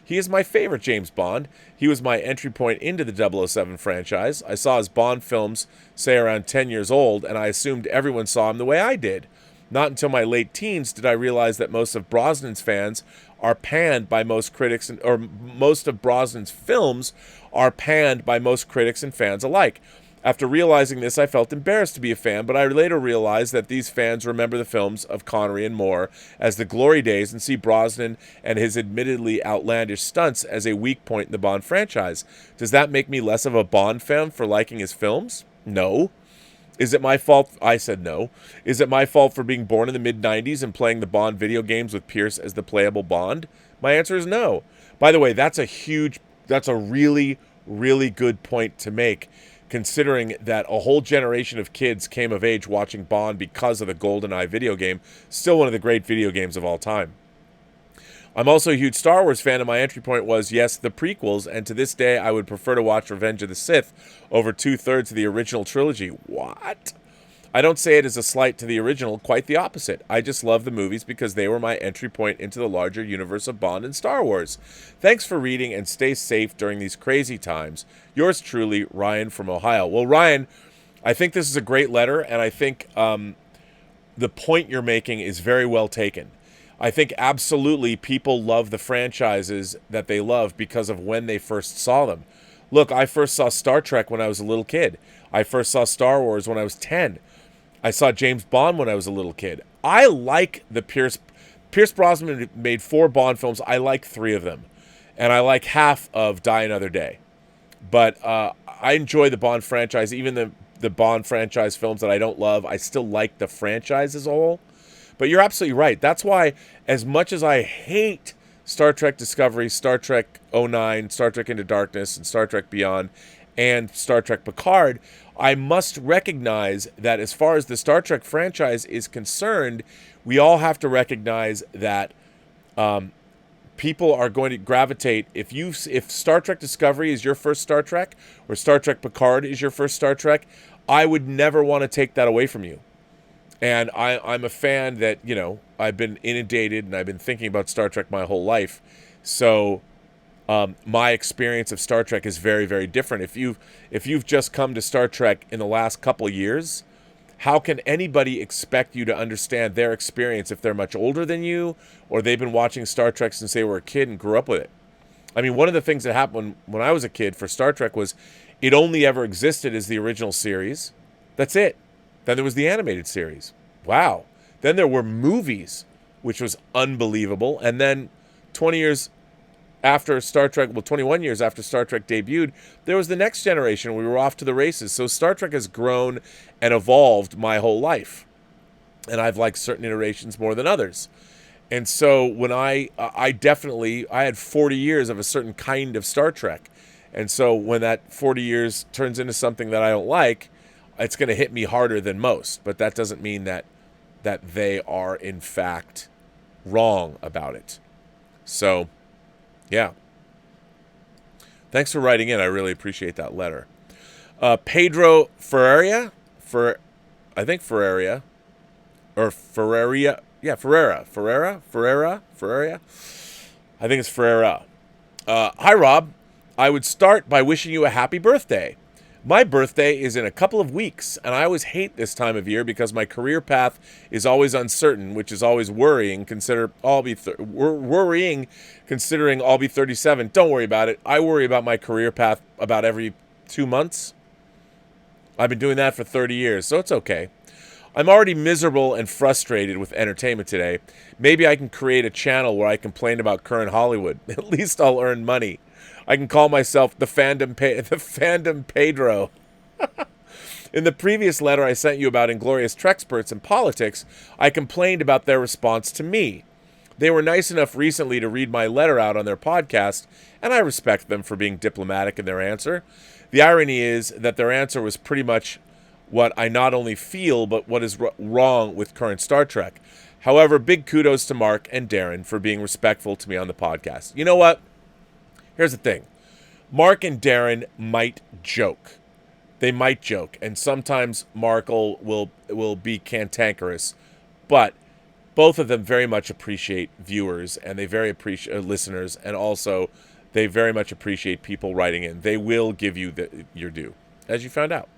He is my favorite James Bond. He was my entry point into the 007 franchise. I saw his Bond films, say around 10 years old, and I assumed everyone saw him the way I did. Not until my late teens did I realize that most of Brosnan's fans are panned by most critics, or most of Brosnan's films are panned by most critics and fans alike. After realizing this, I felt embarrassed to be a fan, but I later realized that these fans remember the films of Connery and Moore as the glory days and see Brosnan and his admittedly outlandish stunts as a weak point in the Bond franchise. Does that make me less of a Bond fan for liking his films? No. Is it my fault? I said no. Is it my fault for being born in the mid-90s and playing the Bond video games with Pierce as the playable Bond? My answer is no. By the way, that's a really, really good point to make, considering that a whole generation of kids came of age watching Bond because of the GoldenEye video game, still one of the great video games of all time. I'm also a huge Star Wars fan, and my entry point was, yes, the prequels, and to this day I would prefer to watch Revenge of the Sith over 2/3 of the original trilogy. What? I don't say it as a slight to the original, quite the opposite. I just love the movies because they were my entry point into the larger universe of Bond and Star Wars. Thanks for reading, and stay safe during these crazy times. Yours truly, Ryan from Ohio. Well, Ryan, I think this is a great letter, and I think the point you're making is very well taken. I think absolutely people love the franchises that they love because of when they first saw them. Look, I first saw Star Trek when I was a little kid. I first saw Star Wars when I was 10. I saw James Bond when I was a little kid. I like the Pierce Brosnan made 4 Bond films. I like 3 of them. And I like half of Die Another Day. But I enjoy the Bond franchise. Even the Bond franchise films that I don't love, I still like the franchise as a whole. But you're absolutely right. That's why, as much as I hate Star Trek Discovery, Star Trek 09, Star Trek Into Darkness, and Star Trek Beyond, and Star Trek Picard, I must recognize that as far as the Star Trek franchise is concerned, we all have to recognize that people are going to gravitate. If Star Trek Discovery is your first Star Trek, or Star Trek Picard is your first Star Trek, I would never want to take that away from you. And I'm a fan that, I've been inundated and I've been thinking about Star Trek my whole life. So my experience of Star Trek is very, very different. If you've just come to Star Trek in the last couple of years, how can anybody expect you to understand their experience if they're much older than you, or they've been watching Star Trek since they were a kid and grew up with it? I mean, one of the things that happened when I was a kid for Star Trek was it only ever existed as the original series. That's it. Then there was the animated series. Wow. Then there were movies, which was unbelievable. And then 20 years after Star Trek, 21 years after Star Trek debuted, there was the next generation. We were off to the races. So Star Trek has grown and evolved my whole life. And I've liked certain iterations more than others. And so when I had 40 years of a certain kind of Star Trek. And so when that 40 years turns into something that I don't like, it's going to hit me harder than most. But that doesn't mean that they are, in fact, wrong about it. So, yeah. Thanks for writing in. I really appreciate that letter. Pedro Ferreira? Ferreria. Or Ferreria. Yeah, Ferreira. I think it's Ferreira. Hi, Rob. I would start by wishing you a happy birthday. My birthday is in a couple of weeks, and I always hate this time of year because my career path is always uncertain, which is always worrying, considering I'll be 37. Don't worry about it. I worry about my career path about every 2 months. I've been doing that for 30 years, so it's okay. I'm already miserable and frustrated with entertainment today. Maybe I can create a channel where I complain about current Hollywood. At least I'll earn money. I can call myself the fandom Pedro. In the previous letter I sent you about Inglorious Trexperts and politics, I complained about their response to me. They were nice enough recently to read my letter out on their podcast, and I respect them for being diplomatic in their answer. The irony is that their answer was pretty much what I not only feel, but what is wrong with current Star Trek. However, big kudos to Mark and Darren for being respectful to me on the podcast. You know what? Here's the thing. Mark and Darren might joke. They might joke. And sometimes Mark will be cantankerous. But both of them very much appreciate viewers. And they very appreciate listeners. And also, they very much appreciate people writing in. They will give you your due, as you found out.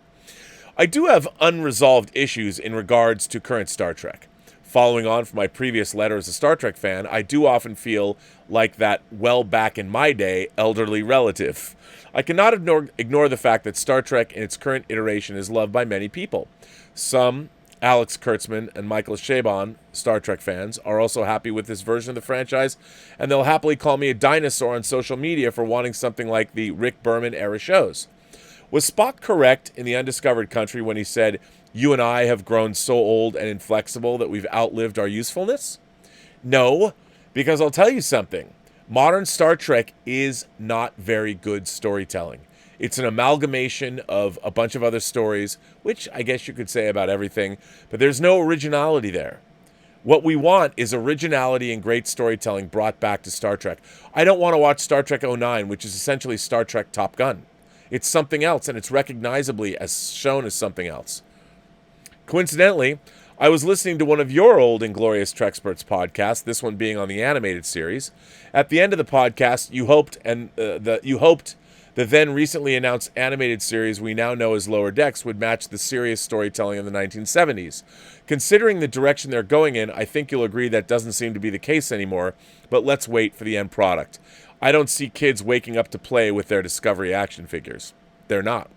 I do have unresolved issues in regards to current Star Trek. Following on from my previous letter as a Star Trek fan, I do often feel like that well back in my day elderly relative. I cannot ignore the fact that Star Trek in its current iteration is loved by many people. Some, Alex Kurtzman and Michael Chabon, Star Trek fans, are also happy with this version of the franchise, and they'll happily call me a dinosaur on social media for wanting something like the Rick Berman era shows. Was Spock correct in The Undiscovered Country when he said, "You and I have grown so old and inflexible that we've outlived our usefulness"? No, because I'll tell you something. Modern Star Trek is not very good storytelling. It's an amalgamation of a bunch of other stories, which I guess you could say about everything, but there's no originality there. What we want is originality and great storytelling brought back to Star Trek. I don't want to watch Star Trek 09, which is essentially Star Trek Top Gun. It's something else, and it's recognizably as shown as something else. Coincidentally, I was listening to one of your old Inglorious Trexperts podcasts, this one being on the animated series. At the end of the podcast, you hoped the then recently announced animated series we now know as Lower Decks would match the serious storytelling of the 1970s. Considering the direction they're going in, I think you'll agree that doesn't seem to be the case anymore, but let's wait for the end product. I don't see kids waking up to play with their Discovery action figures. They're not.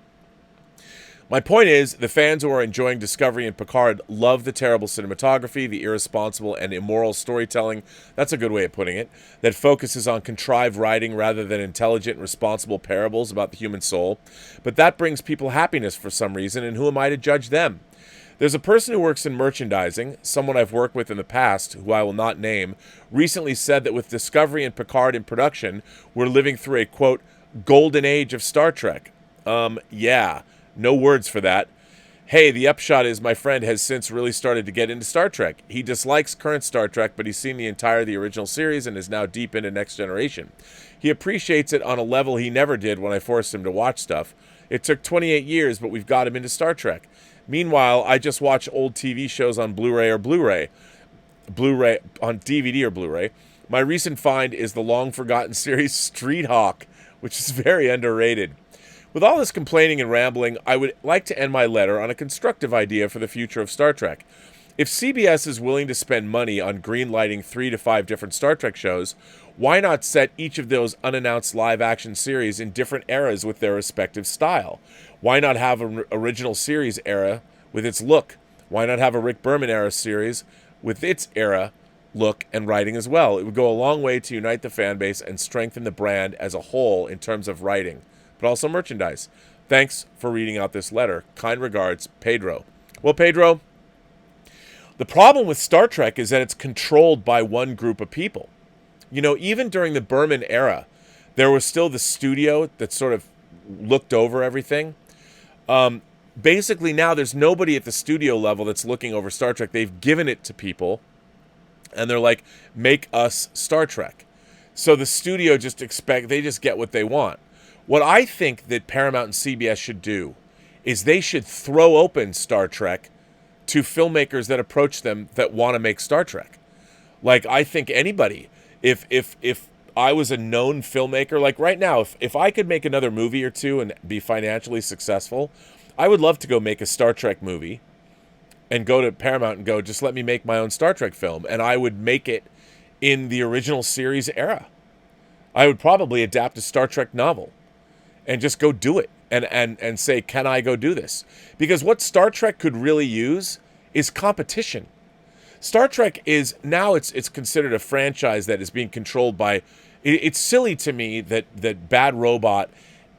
My point is, the fans who are enjoying Discovery and Picard love the terrible cinematography, the irresponsible and immoral storytelling, that's a good way of putting it, that focuses on contrived writing rather than intelligent and responsible parables about the human soul. But that brings people happiness for some reason, and who am I to judge them? There's a person who works in merchandising, someone I've worked with in the past, who I will not name, recently said that with Discovery and Picard in production, we're living through a, quote, golden age of Star Trek. Yeah. No words for that. Hey, the upshot is my friend has since really started to get into Star Trek. He dislikes current Star Trek, but he's seen the entire of the original series and is now deep into Next Generation. He appreciates it on a level he never did when I forced him to watch stuff. It took 28 years, but we've got him into Star Trek. Meanwhile, I just watch old TV shows on Blu-ray on DVD or Blu-ray. My recent find is the long-forgotten series Street Hawk, which is very underrated. With all this complaining and rambling, I would like to end my letter on a constructive idea for the future of Star Trek. If CBS is willing to spend money on greenlighting 3 to 5 different Star Trek shows, why not set each of those unannounced live-action series in different eras with their respective style? Why not have an original series era with its look? Why not have a Rick Berman era series with its era look and writing as well? It would go a long way to unite the fan base and strengthen the brand as a whole in terms of writing, but also merchandise. Thanks for reading out this letter. Kind regards, Pedro. Well, Pedro, the problem with Star Trek is that it's controlled by one group of people. You know, even during the Berman era, there was still the studio that sort of looked over everything. Basically, now there's nobody at the studio level that's looking over Star Trek. They've given it to people, and they're like, make us Star Trek. So the studio they just get what they want. What I think that Paramount and CBS should do is they should throw open Star Trek to filmmakers that approach them that want to make Star Trek. Like, I think anybody, if I was a known filmmaker, like right now, if I could make another movie or two and be financially successful, I would love to go make a Star Trek movie and go to Paramount and go, just let me make my own Star Trek film. And I would make it in the original series era. I would probably adapt a Star Trek novel and just go do it and say, can I go do this? Because what Star Trek could really use is competition. Star Trek is, now it's considered a franchise that is being controlled by, it's silly to me that Bad Robot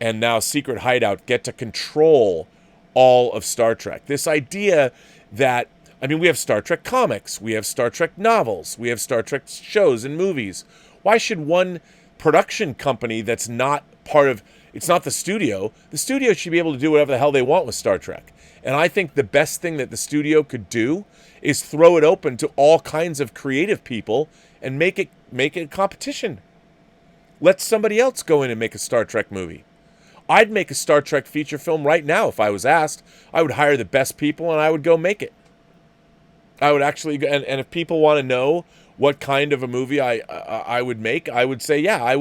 and now Secret Hideout get to control all of Star Trek. This idea that, I mean, we have Star Trek comics, we have Star Trek novels, we have Star Trek shows and movies. Why should one production company that's not part of, it's not the studio should be able to do whatever the hell they want with Star Trek. And I think the best thing that the studio could do is throw it open to all kinds of creative people and make it a competition. Let somebody else go in and make a Star Trek movie. I'd make a Star Trek feature film right now if I was asked. I would hire the best people and I would go make it. I would actually, and if people want to know what kind of a movie I would make, I would say, yeah, I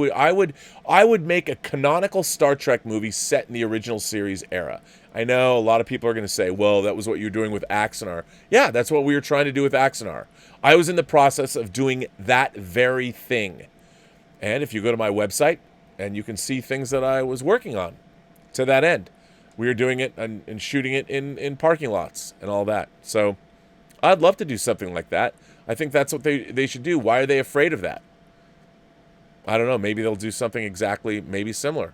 would make a canonical Star Trek movie set in the original series era. I know a lot of people are going to say, well, that was what you were doing with Axanar. Yeah, that's what we were trying to do with Axanar. I was in the process of doing that very thing. And if you go to my website, and you can see things that I was working on to that end. We were doing it and shooting it in parking lots and all that. So I'd love to do something like that. I think that's what they should do. Why are they afraid of that? I don't know. Maybe they'll do something exactly, maybe similar.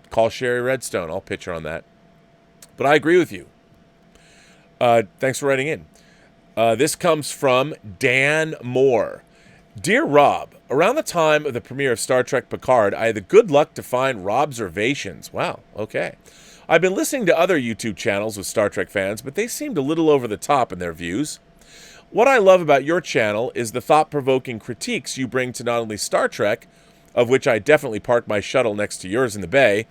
Call Sherry Redstone. I'll pitch her on that. But I agree with you. Thanks for writing in. This comes from Dan Moore. Dear Rob, around the time of the premiere of Star Trek Picard, I had the good luck to find Robservations. Wow, okay. I've been listening to other YouTube channels with Star Trek fans, but they seemed a little over the top in their views. What I love about your channel is the thought-provoking critiques you bring to not only Star Trek, of which I definitely parked my shuttle next to yours in the bay,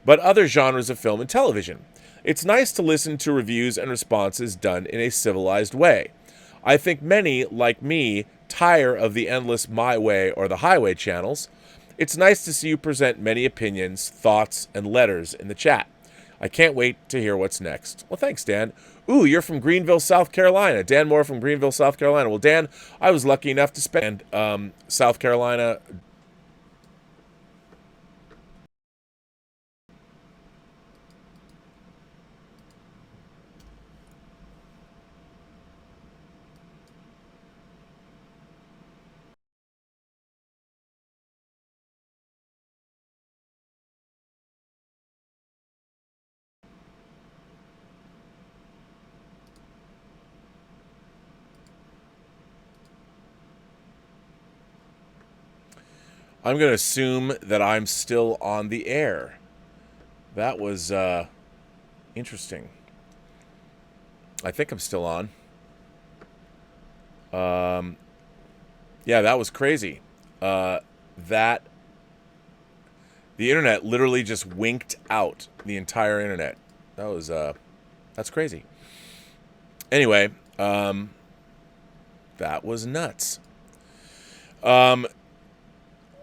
but other genres of film and television. It's nice to listen to reviews and responses done in a civilized way. I think many, like me, tire of the endless My Way or the Highway channels. It's nice to see you present many opinions, thoughts, and letters in the chat. I can't wait to hear what's next. Well, thanks, Dan. Ooh, you're from Greenville, South Carolina. Dan Moore from Greenville, South Carolina. Well, Dan, I was lucky enough to spend South Carolina. I'm going to assume that I'm still on the air. That was interesting. I think I'm still on. Yeah, that was crazy. The internet literally just winked out, the entire internet. That was that's crazy. Anyway, that was nuts.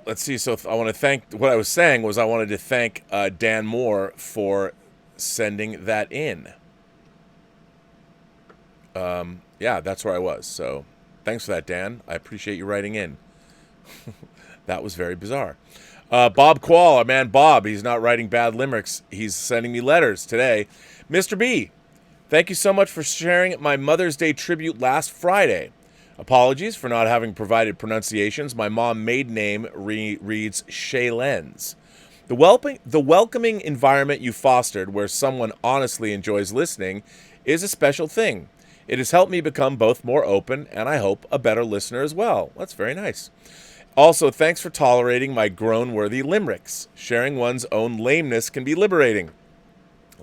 Let's see. So I want to thank, what I was saying was I wanted to thank Dan Moore for sending that in. Yeah, that's where I was. So thanks for that, Dan. I appreciate you writing in. That was very bizarre. Bob Quall, our man Bob, he's not writing bad limericks. He's sending me letters today. Mr. B, Thank you so much for sharing my Mother's Day tribute last Friday. Apologies for not having provided pronunciations. My mom maiden name reads Shaylens. The welcoming environment you fostered where someone honestly enjoys listening is a special thing. It has helped me become both more open and, I hope, a better listener as well. That's very nice. Also, thanks for tolerating my groan-worthy limericks. Sharing one's own lameness can be liberating.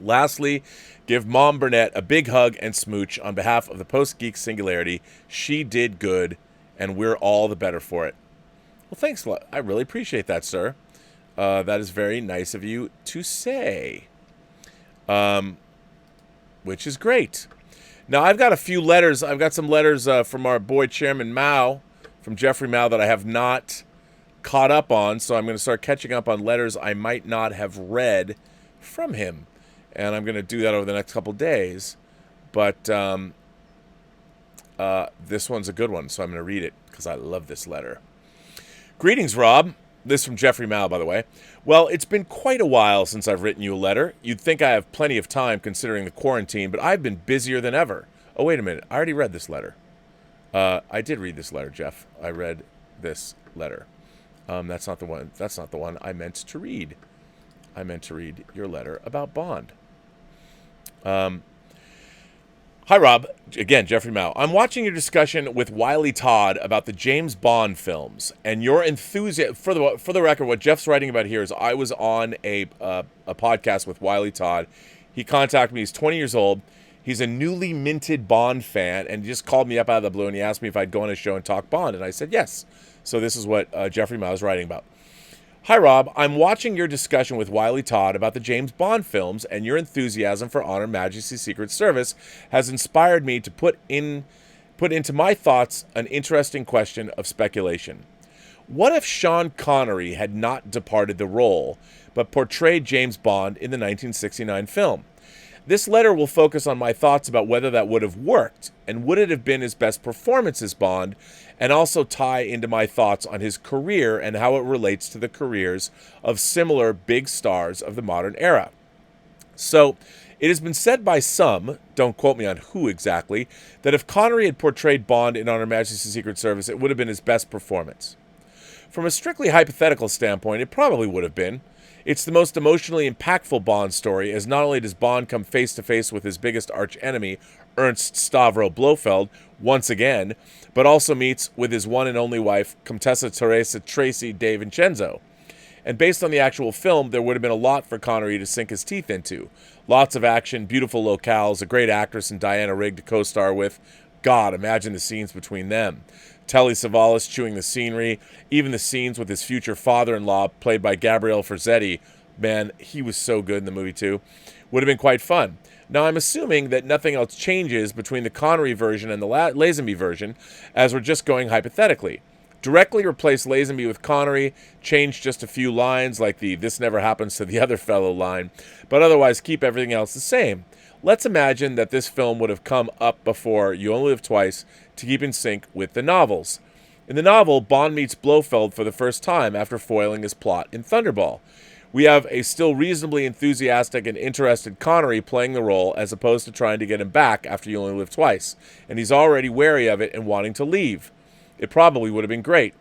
Lastly, give Mom Burnett a big hug and smooch on behalf of the Post-Geek Singularity. She did good, and we're all the better for it. Well, thanks a lot. I really appreciate that, sir. That is very nice of you to say. Which is great. Now, I've got a few letters. I've got some letters from our boy Chairman Mao, from Jeffrey Mao, that I have not caught up on. So I'm going to start catching up on letters I might not have read from him. And I'm going to do that over the next couple days. But this one's a good one, so I'm going to read it because I love this letter. Greetings, Rob. This from Jeffrey Mao, by the way. Well, it's been quite a while since I've written you a letter. You'd think I have plenty of time considering the quarantine, but I've been busier than ever. Oh, wait a minute. I already read this letter. I did read this letter, Jeff. I read this letter. That's not the one. That's not the one I meant to read. I meant to read your letter about Bond. Hi, Rob. Again, Jeffrey Mao. I'm watching your discussion with Wiley Todd about the James Bond films, and your enthusiasm. For the record, what Jeff's writing about here is I was on a podcast with Wiley Todd. He contacted me. He's 20 years old. He's a newly minted Bond fan, and he just called me up out of the blue, and he asked me if I'd go on his show and talk Bond, and I said yes. So this is what Jeffrey Mao is writing about. Hi, Rob. I'm watching your discussion with Wiley Todd about the James Bond films, and your enthusiasm for Honor Majesty's Secret Service has inspired me to put into my thoughts an interesting question of speculation. What if Sean Connery had not departed the role, but portrayed James Bond in the 1969 film? This letter will focus on my thoughts about whether that would have worked, and would it have been his best performance as Bond, and also tie into my thoughts on his career and how it relates to the careers of similar big stars of the modern era. So, it has been said by some, don't quote me on who exactly, that if Connery had portrayed Bond in On Her Majesty's Secret Service, it would have been his best performance. From a strictly hypothetical standpoint, it probably would have been. It's the most emotionally impactful Bond story, as not only does Bond come face-to-face with his biggest arch-enemy, Ernst Stavro Blofeld, once again, but also meets with his one and only wife, Contessa Teresa Tracy de Vincenzo. And based on the actual film, there would have been a lot for Connery to sink his teeth into. Lots of action, beautiful locales, a great actress in Diana Rigg to co-star with. God, imagine the scenes between them. Telly Savalas chewing the scenery, even the scenes with his future father-in-law, played by Gabriel Forzetti. Man, he was so good in the movie too. Would have been quite fun. Now, I'm assuming that nothing else changes between the Connery version and the Lazenby version, as we're just going hypothetically. Directly replace Lazenby with Connery, change just a few lines, like the "this never happens to the other fellow" line, but otherwise keep everything else the same. Let's imagine that this film would have come up before You Only Live Twice to keep in sync with the novels. In the novel, Bond meets Blofeld for the first time after foiling his plot in Thunderball. We have a still reasonably enthusiastic and interested Connery playing the role as opposed to trying to get him back after You Only Live Twice, and he's already wary of it and wanting to leave. It probably would have been great.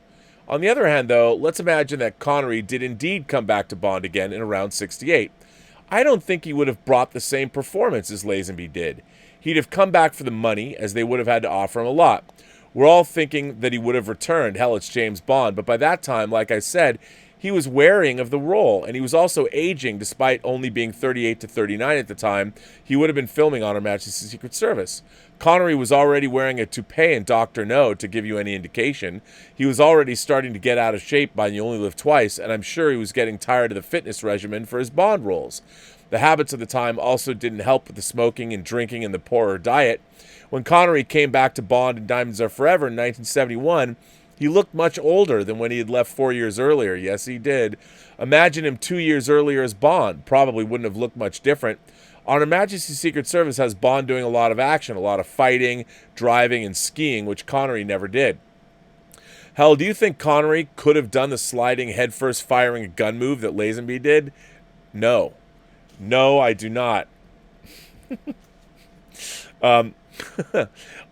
On the other hand, though, let's imagine that Connery did indeed come back to Bond again in around 68. I don't think he would have brought the same performance as Lazenby did. He'd have come back for the money, as they would have had to offer him a lot. We're all thinking that he would have returned. Hell, it's James Bond. But by that time, like I said, he was wearying of the role, and he was also aging. Despite only being 38 to 39 at the time, he would have been filming on Her Majesty's Secret Service. Connery was already wearing a toupee in Dr. No, to give you any indication. He was already starting to get out of shape by You Only Live Twice, and I'm sure he was getting tired of the fitness regimen for his Bond roles. The habits of the time also didn't help with the smoking and drinking and the poorer diet. When Connery came back to Bond in Diamonds Are Forever in 1971, he looked much older than when he had left 4 years earlier. Yes, he did. Imagine him 2 years earlier as Bond. Probably wouldn't have looked much different. On Her Majesty's Secret Service has Bond doing a lot of action, a lot of fighting, driving, and skiing, which Connery never did. Hell, do you think Connery could have done the sliding headfirst firing a gun move that Lazenby did? No. No, I do not. I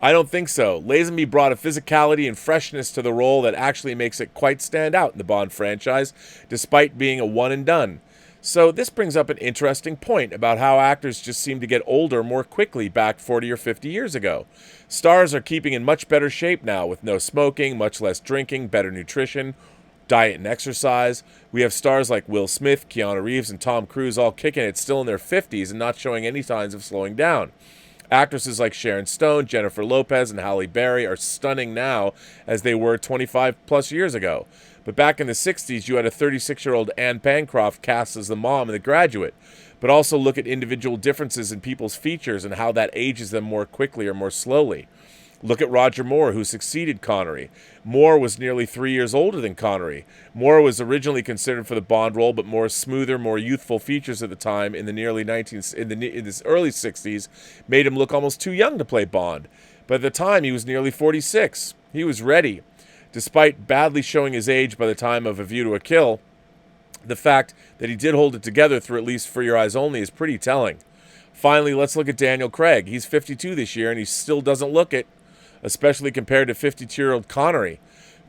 don't think so. Lazenby brought a physicality and freshness to the role that actually makes it quite stand out in the Bond franchise, despite being a one and done. So this brings up an interesting point about how actors just seem to get older more quickly back 40 or 50 years ago. Stars are keeping in much better shape now with no smoking, much less drinking, better nutrition, diet and exercise. We have stars like Will Smith, Keanu Reeves, and Tom Cruise all kicking it still in their 50s and not showing any signs of slowing down. Actresses like Sharon Stone, Jennifer Lopez, and Halle Berry are stunning now as they were 25 plus years ago. But back in the 60s, you had a 36-year-old Anne Bancroft cast as the mom in The Graduate. But also look at individual differences in people's features and how that ages them more quickly or more slowly. Look at Roger Moore, who succeeded Connery. Moore was nearly 3 years older than Connery. Moore was originally considered for the Bond role, but Moore's smoother, more youthful features at the time in the early 60s made him look almost too young to play Bond. But at the time, he was nearly 46. He was ready. Despite badly showing his age by the time of A View to a Kill, the fact that he did hold it together through at least For Your Eyes Only is pretty telling. Finally, let's look at Daniel Craig. He's 52 this year, and he still doesn't look it, especially compared to 52-year-old Connery.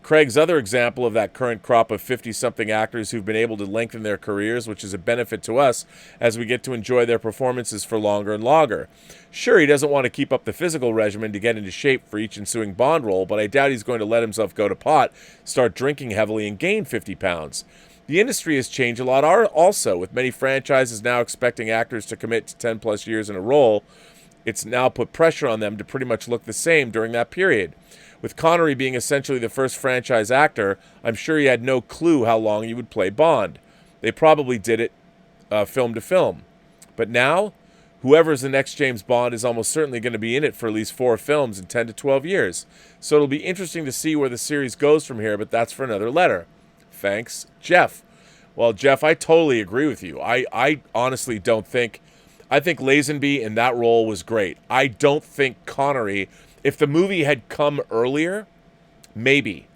Craig's other example of that current crop of 50-something actors who've been able to lengthen their careers, which is a benefit to us as we get to enjoy their performances for longer and longer. Sure, he doesn't want to keep up the physical regimen to get into shape for each ensuing Bond role, but I doubt he's going to let himself go to pot, start drinking heavily, and gain 50 pounds. The industry has changed a lot also, with many franchises now expecting actors to commit to 10-plus years in a role. It's now put pressure on them to pretty much look the same during that period. With Connery being essentially the first franchise actor, I'm sure he had no clue how long he would play Bond. They probably did it film to film. But now, whoever is the next James Bond is almost certainly going to be in it for at least 4 films in 10 to 12 years. So it'll be interesting to see where the series goes from here, but that's for another letter. Thanks, Jeff. Well, Jeff, I totally agree with you. I honestly don't think... I think Lazenby in that role was great. I don't think Connery... If the movie had come earlier, maybe.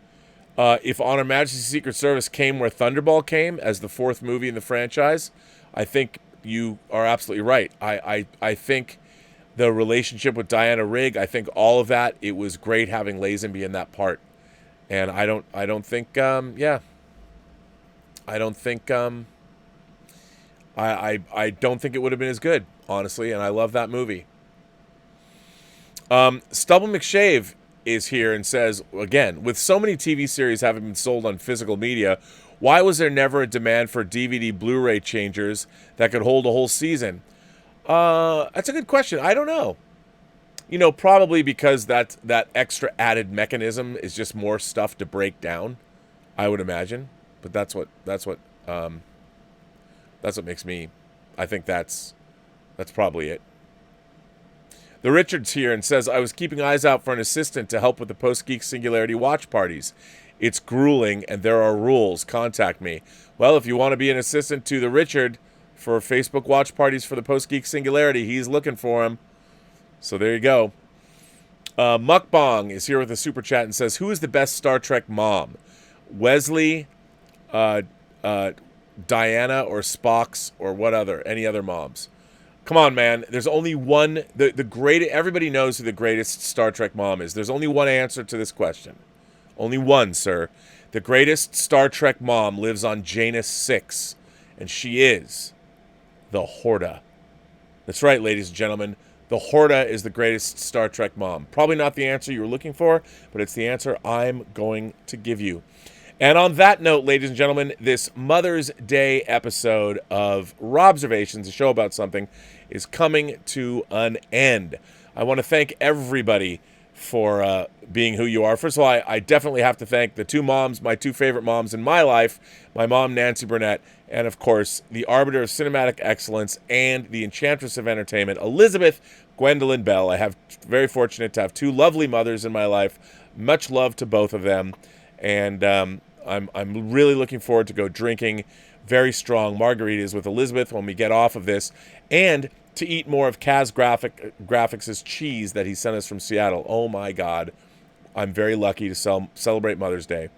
If On Her Majesty's Secret Service came where Thunderball came as the 4th movie in the franchise, I think you are absolutely right. I think the relationship with Diana Rigg, I think all of that, it was great having Lazenby in that part. And I don't think I don't think I don't think it would have been as good, honestly, and I love that movie. Stubble McShave is here and says, again, with so many TV series having been sold on physical media, why was there never a demand for DVD Blu-ray changers that could hold a whole season? That's a good question. I don't know. You know, probably because that extra added mechanism is just more stuff to break down, I would imagine. But that's what makes me. I think that's probably it. The Richard's here and says, I was keeping eyes out for an assistant to help with the Post-Geek Singularity watch parties. It's grueling and there are rules. Contact me. Well, if you want to be an assistant to the Richard for Facebook watch parties for the Post-Geek Singularity, he's looking for him. So there you go. Mukbang is here with a super chat and says, who is the best Star Trek mom? Wesley, Diana, or Spock's, or what other? Any other moms? Come on, man. There's only one. The greatest. Everybody knows who the greatest Star Trek mom is. There's only one answer to this question. Only one, sir. The greatest Star Trek mom lives on Janus 6, and she is the Horta. That's right, ladies and gentlemen. The Horta is the greatest Star Trek mom. Probably not the answer you were looking for, but it's the answer I'm going to give you. And on that note, ladies and gentlemen, this Mother's Day episode of Robservations, a show about something, is coming to an end. I want to thank everybody for being who you are. First of all, I definitely have to thank the 2 moms, my 2 favorite moms in my life, my mom, Nancy Burnett, and, of course, the arbiter of cinematic excellence and the enchantress of entertainment, Elizabeth Gwendolyn Bell. I have very fortunate to have 2 lovely mothers in my life. Much love to both of them. And I'm really looking forward to go drinking very strong margaritas with Elizabeth when we get off of this, and to eat more of Kaz Graphics' cheese that he sent us from Seattle. Oh my God, I'm very lucky to celebrate Mother's Day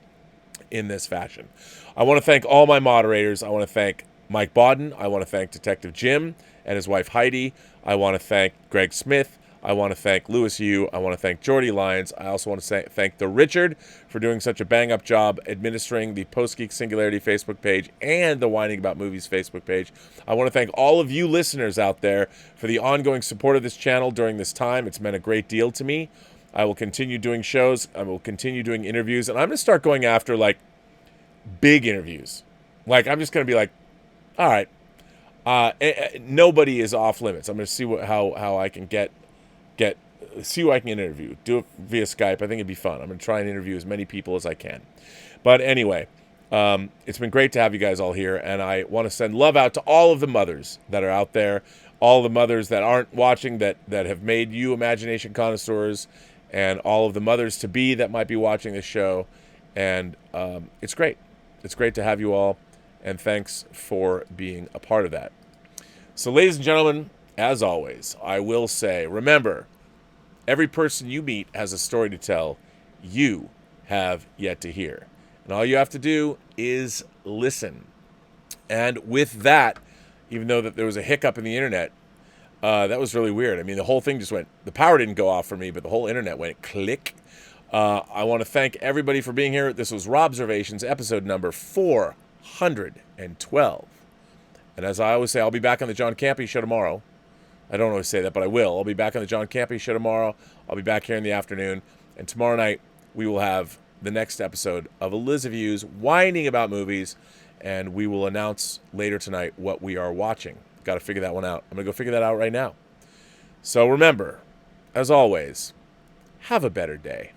in this fashion. I want to thank all my moderators. I want to thank Mike Bodden. I want to thank Detective Jim and his wife Heidi. I want to thank Greg Smith. I want to thank Louis Yu. I want to thank Jordy Lyons. I also want to thank the Richard for doing such a bang-up job administering the Post-Geek Singularity Facebook page and the Whining About Movies Facebook page. I want to thank all of you listeners out there for the ongoing support of this channel during this time. It's meant a great deal to me. I will continue doing shows. I will continue doing interviews. And I'm going to start going after, like, big interviews. Like, I'm just going to be like, all right, nobody is off limits. I'm going to see how I can see who I can interview. Do it via Skype. I think it'd be fun. I'm going to try and interview as many people as I can. But anyway, it's been great to have you guys all here, and I want to send love out to all of the mothers that are out there, all the mothers that aren't watching that have made you imagination connoisseurs, and all of the mothers-to-be that might be watching this show. And it's great. It's great to have you all, and thanks for being a part of that. So, ladies and gentlemen, as always, I will say, remember, every person you meet has a story to tell you have yet to hear. And all you have to do is listen. And with that, even though that there was a hiccup in the internet, that was really weird. I mean, the whole thing just went, the power didn't go off for me, but the whole internet went click. I want to thank everybody for being here. This was Robservations, episode number 412. And as I always say, I'll be back on the John Campea show tomorrow. I don't always say that, but I will. I'll be back on the John Campea show tomorrow. I'll be back here in the afternoon. And tomorrow night, we will have the next episode of Elizabeth's Whining About Movies. And we will announce later tonight what we are watching. Got to figure that one out. I'm going to go figure that out right now. So remember, as always, have a better day.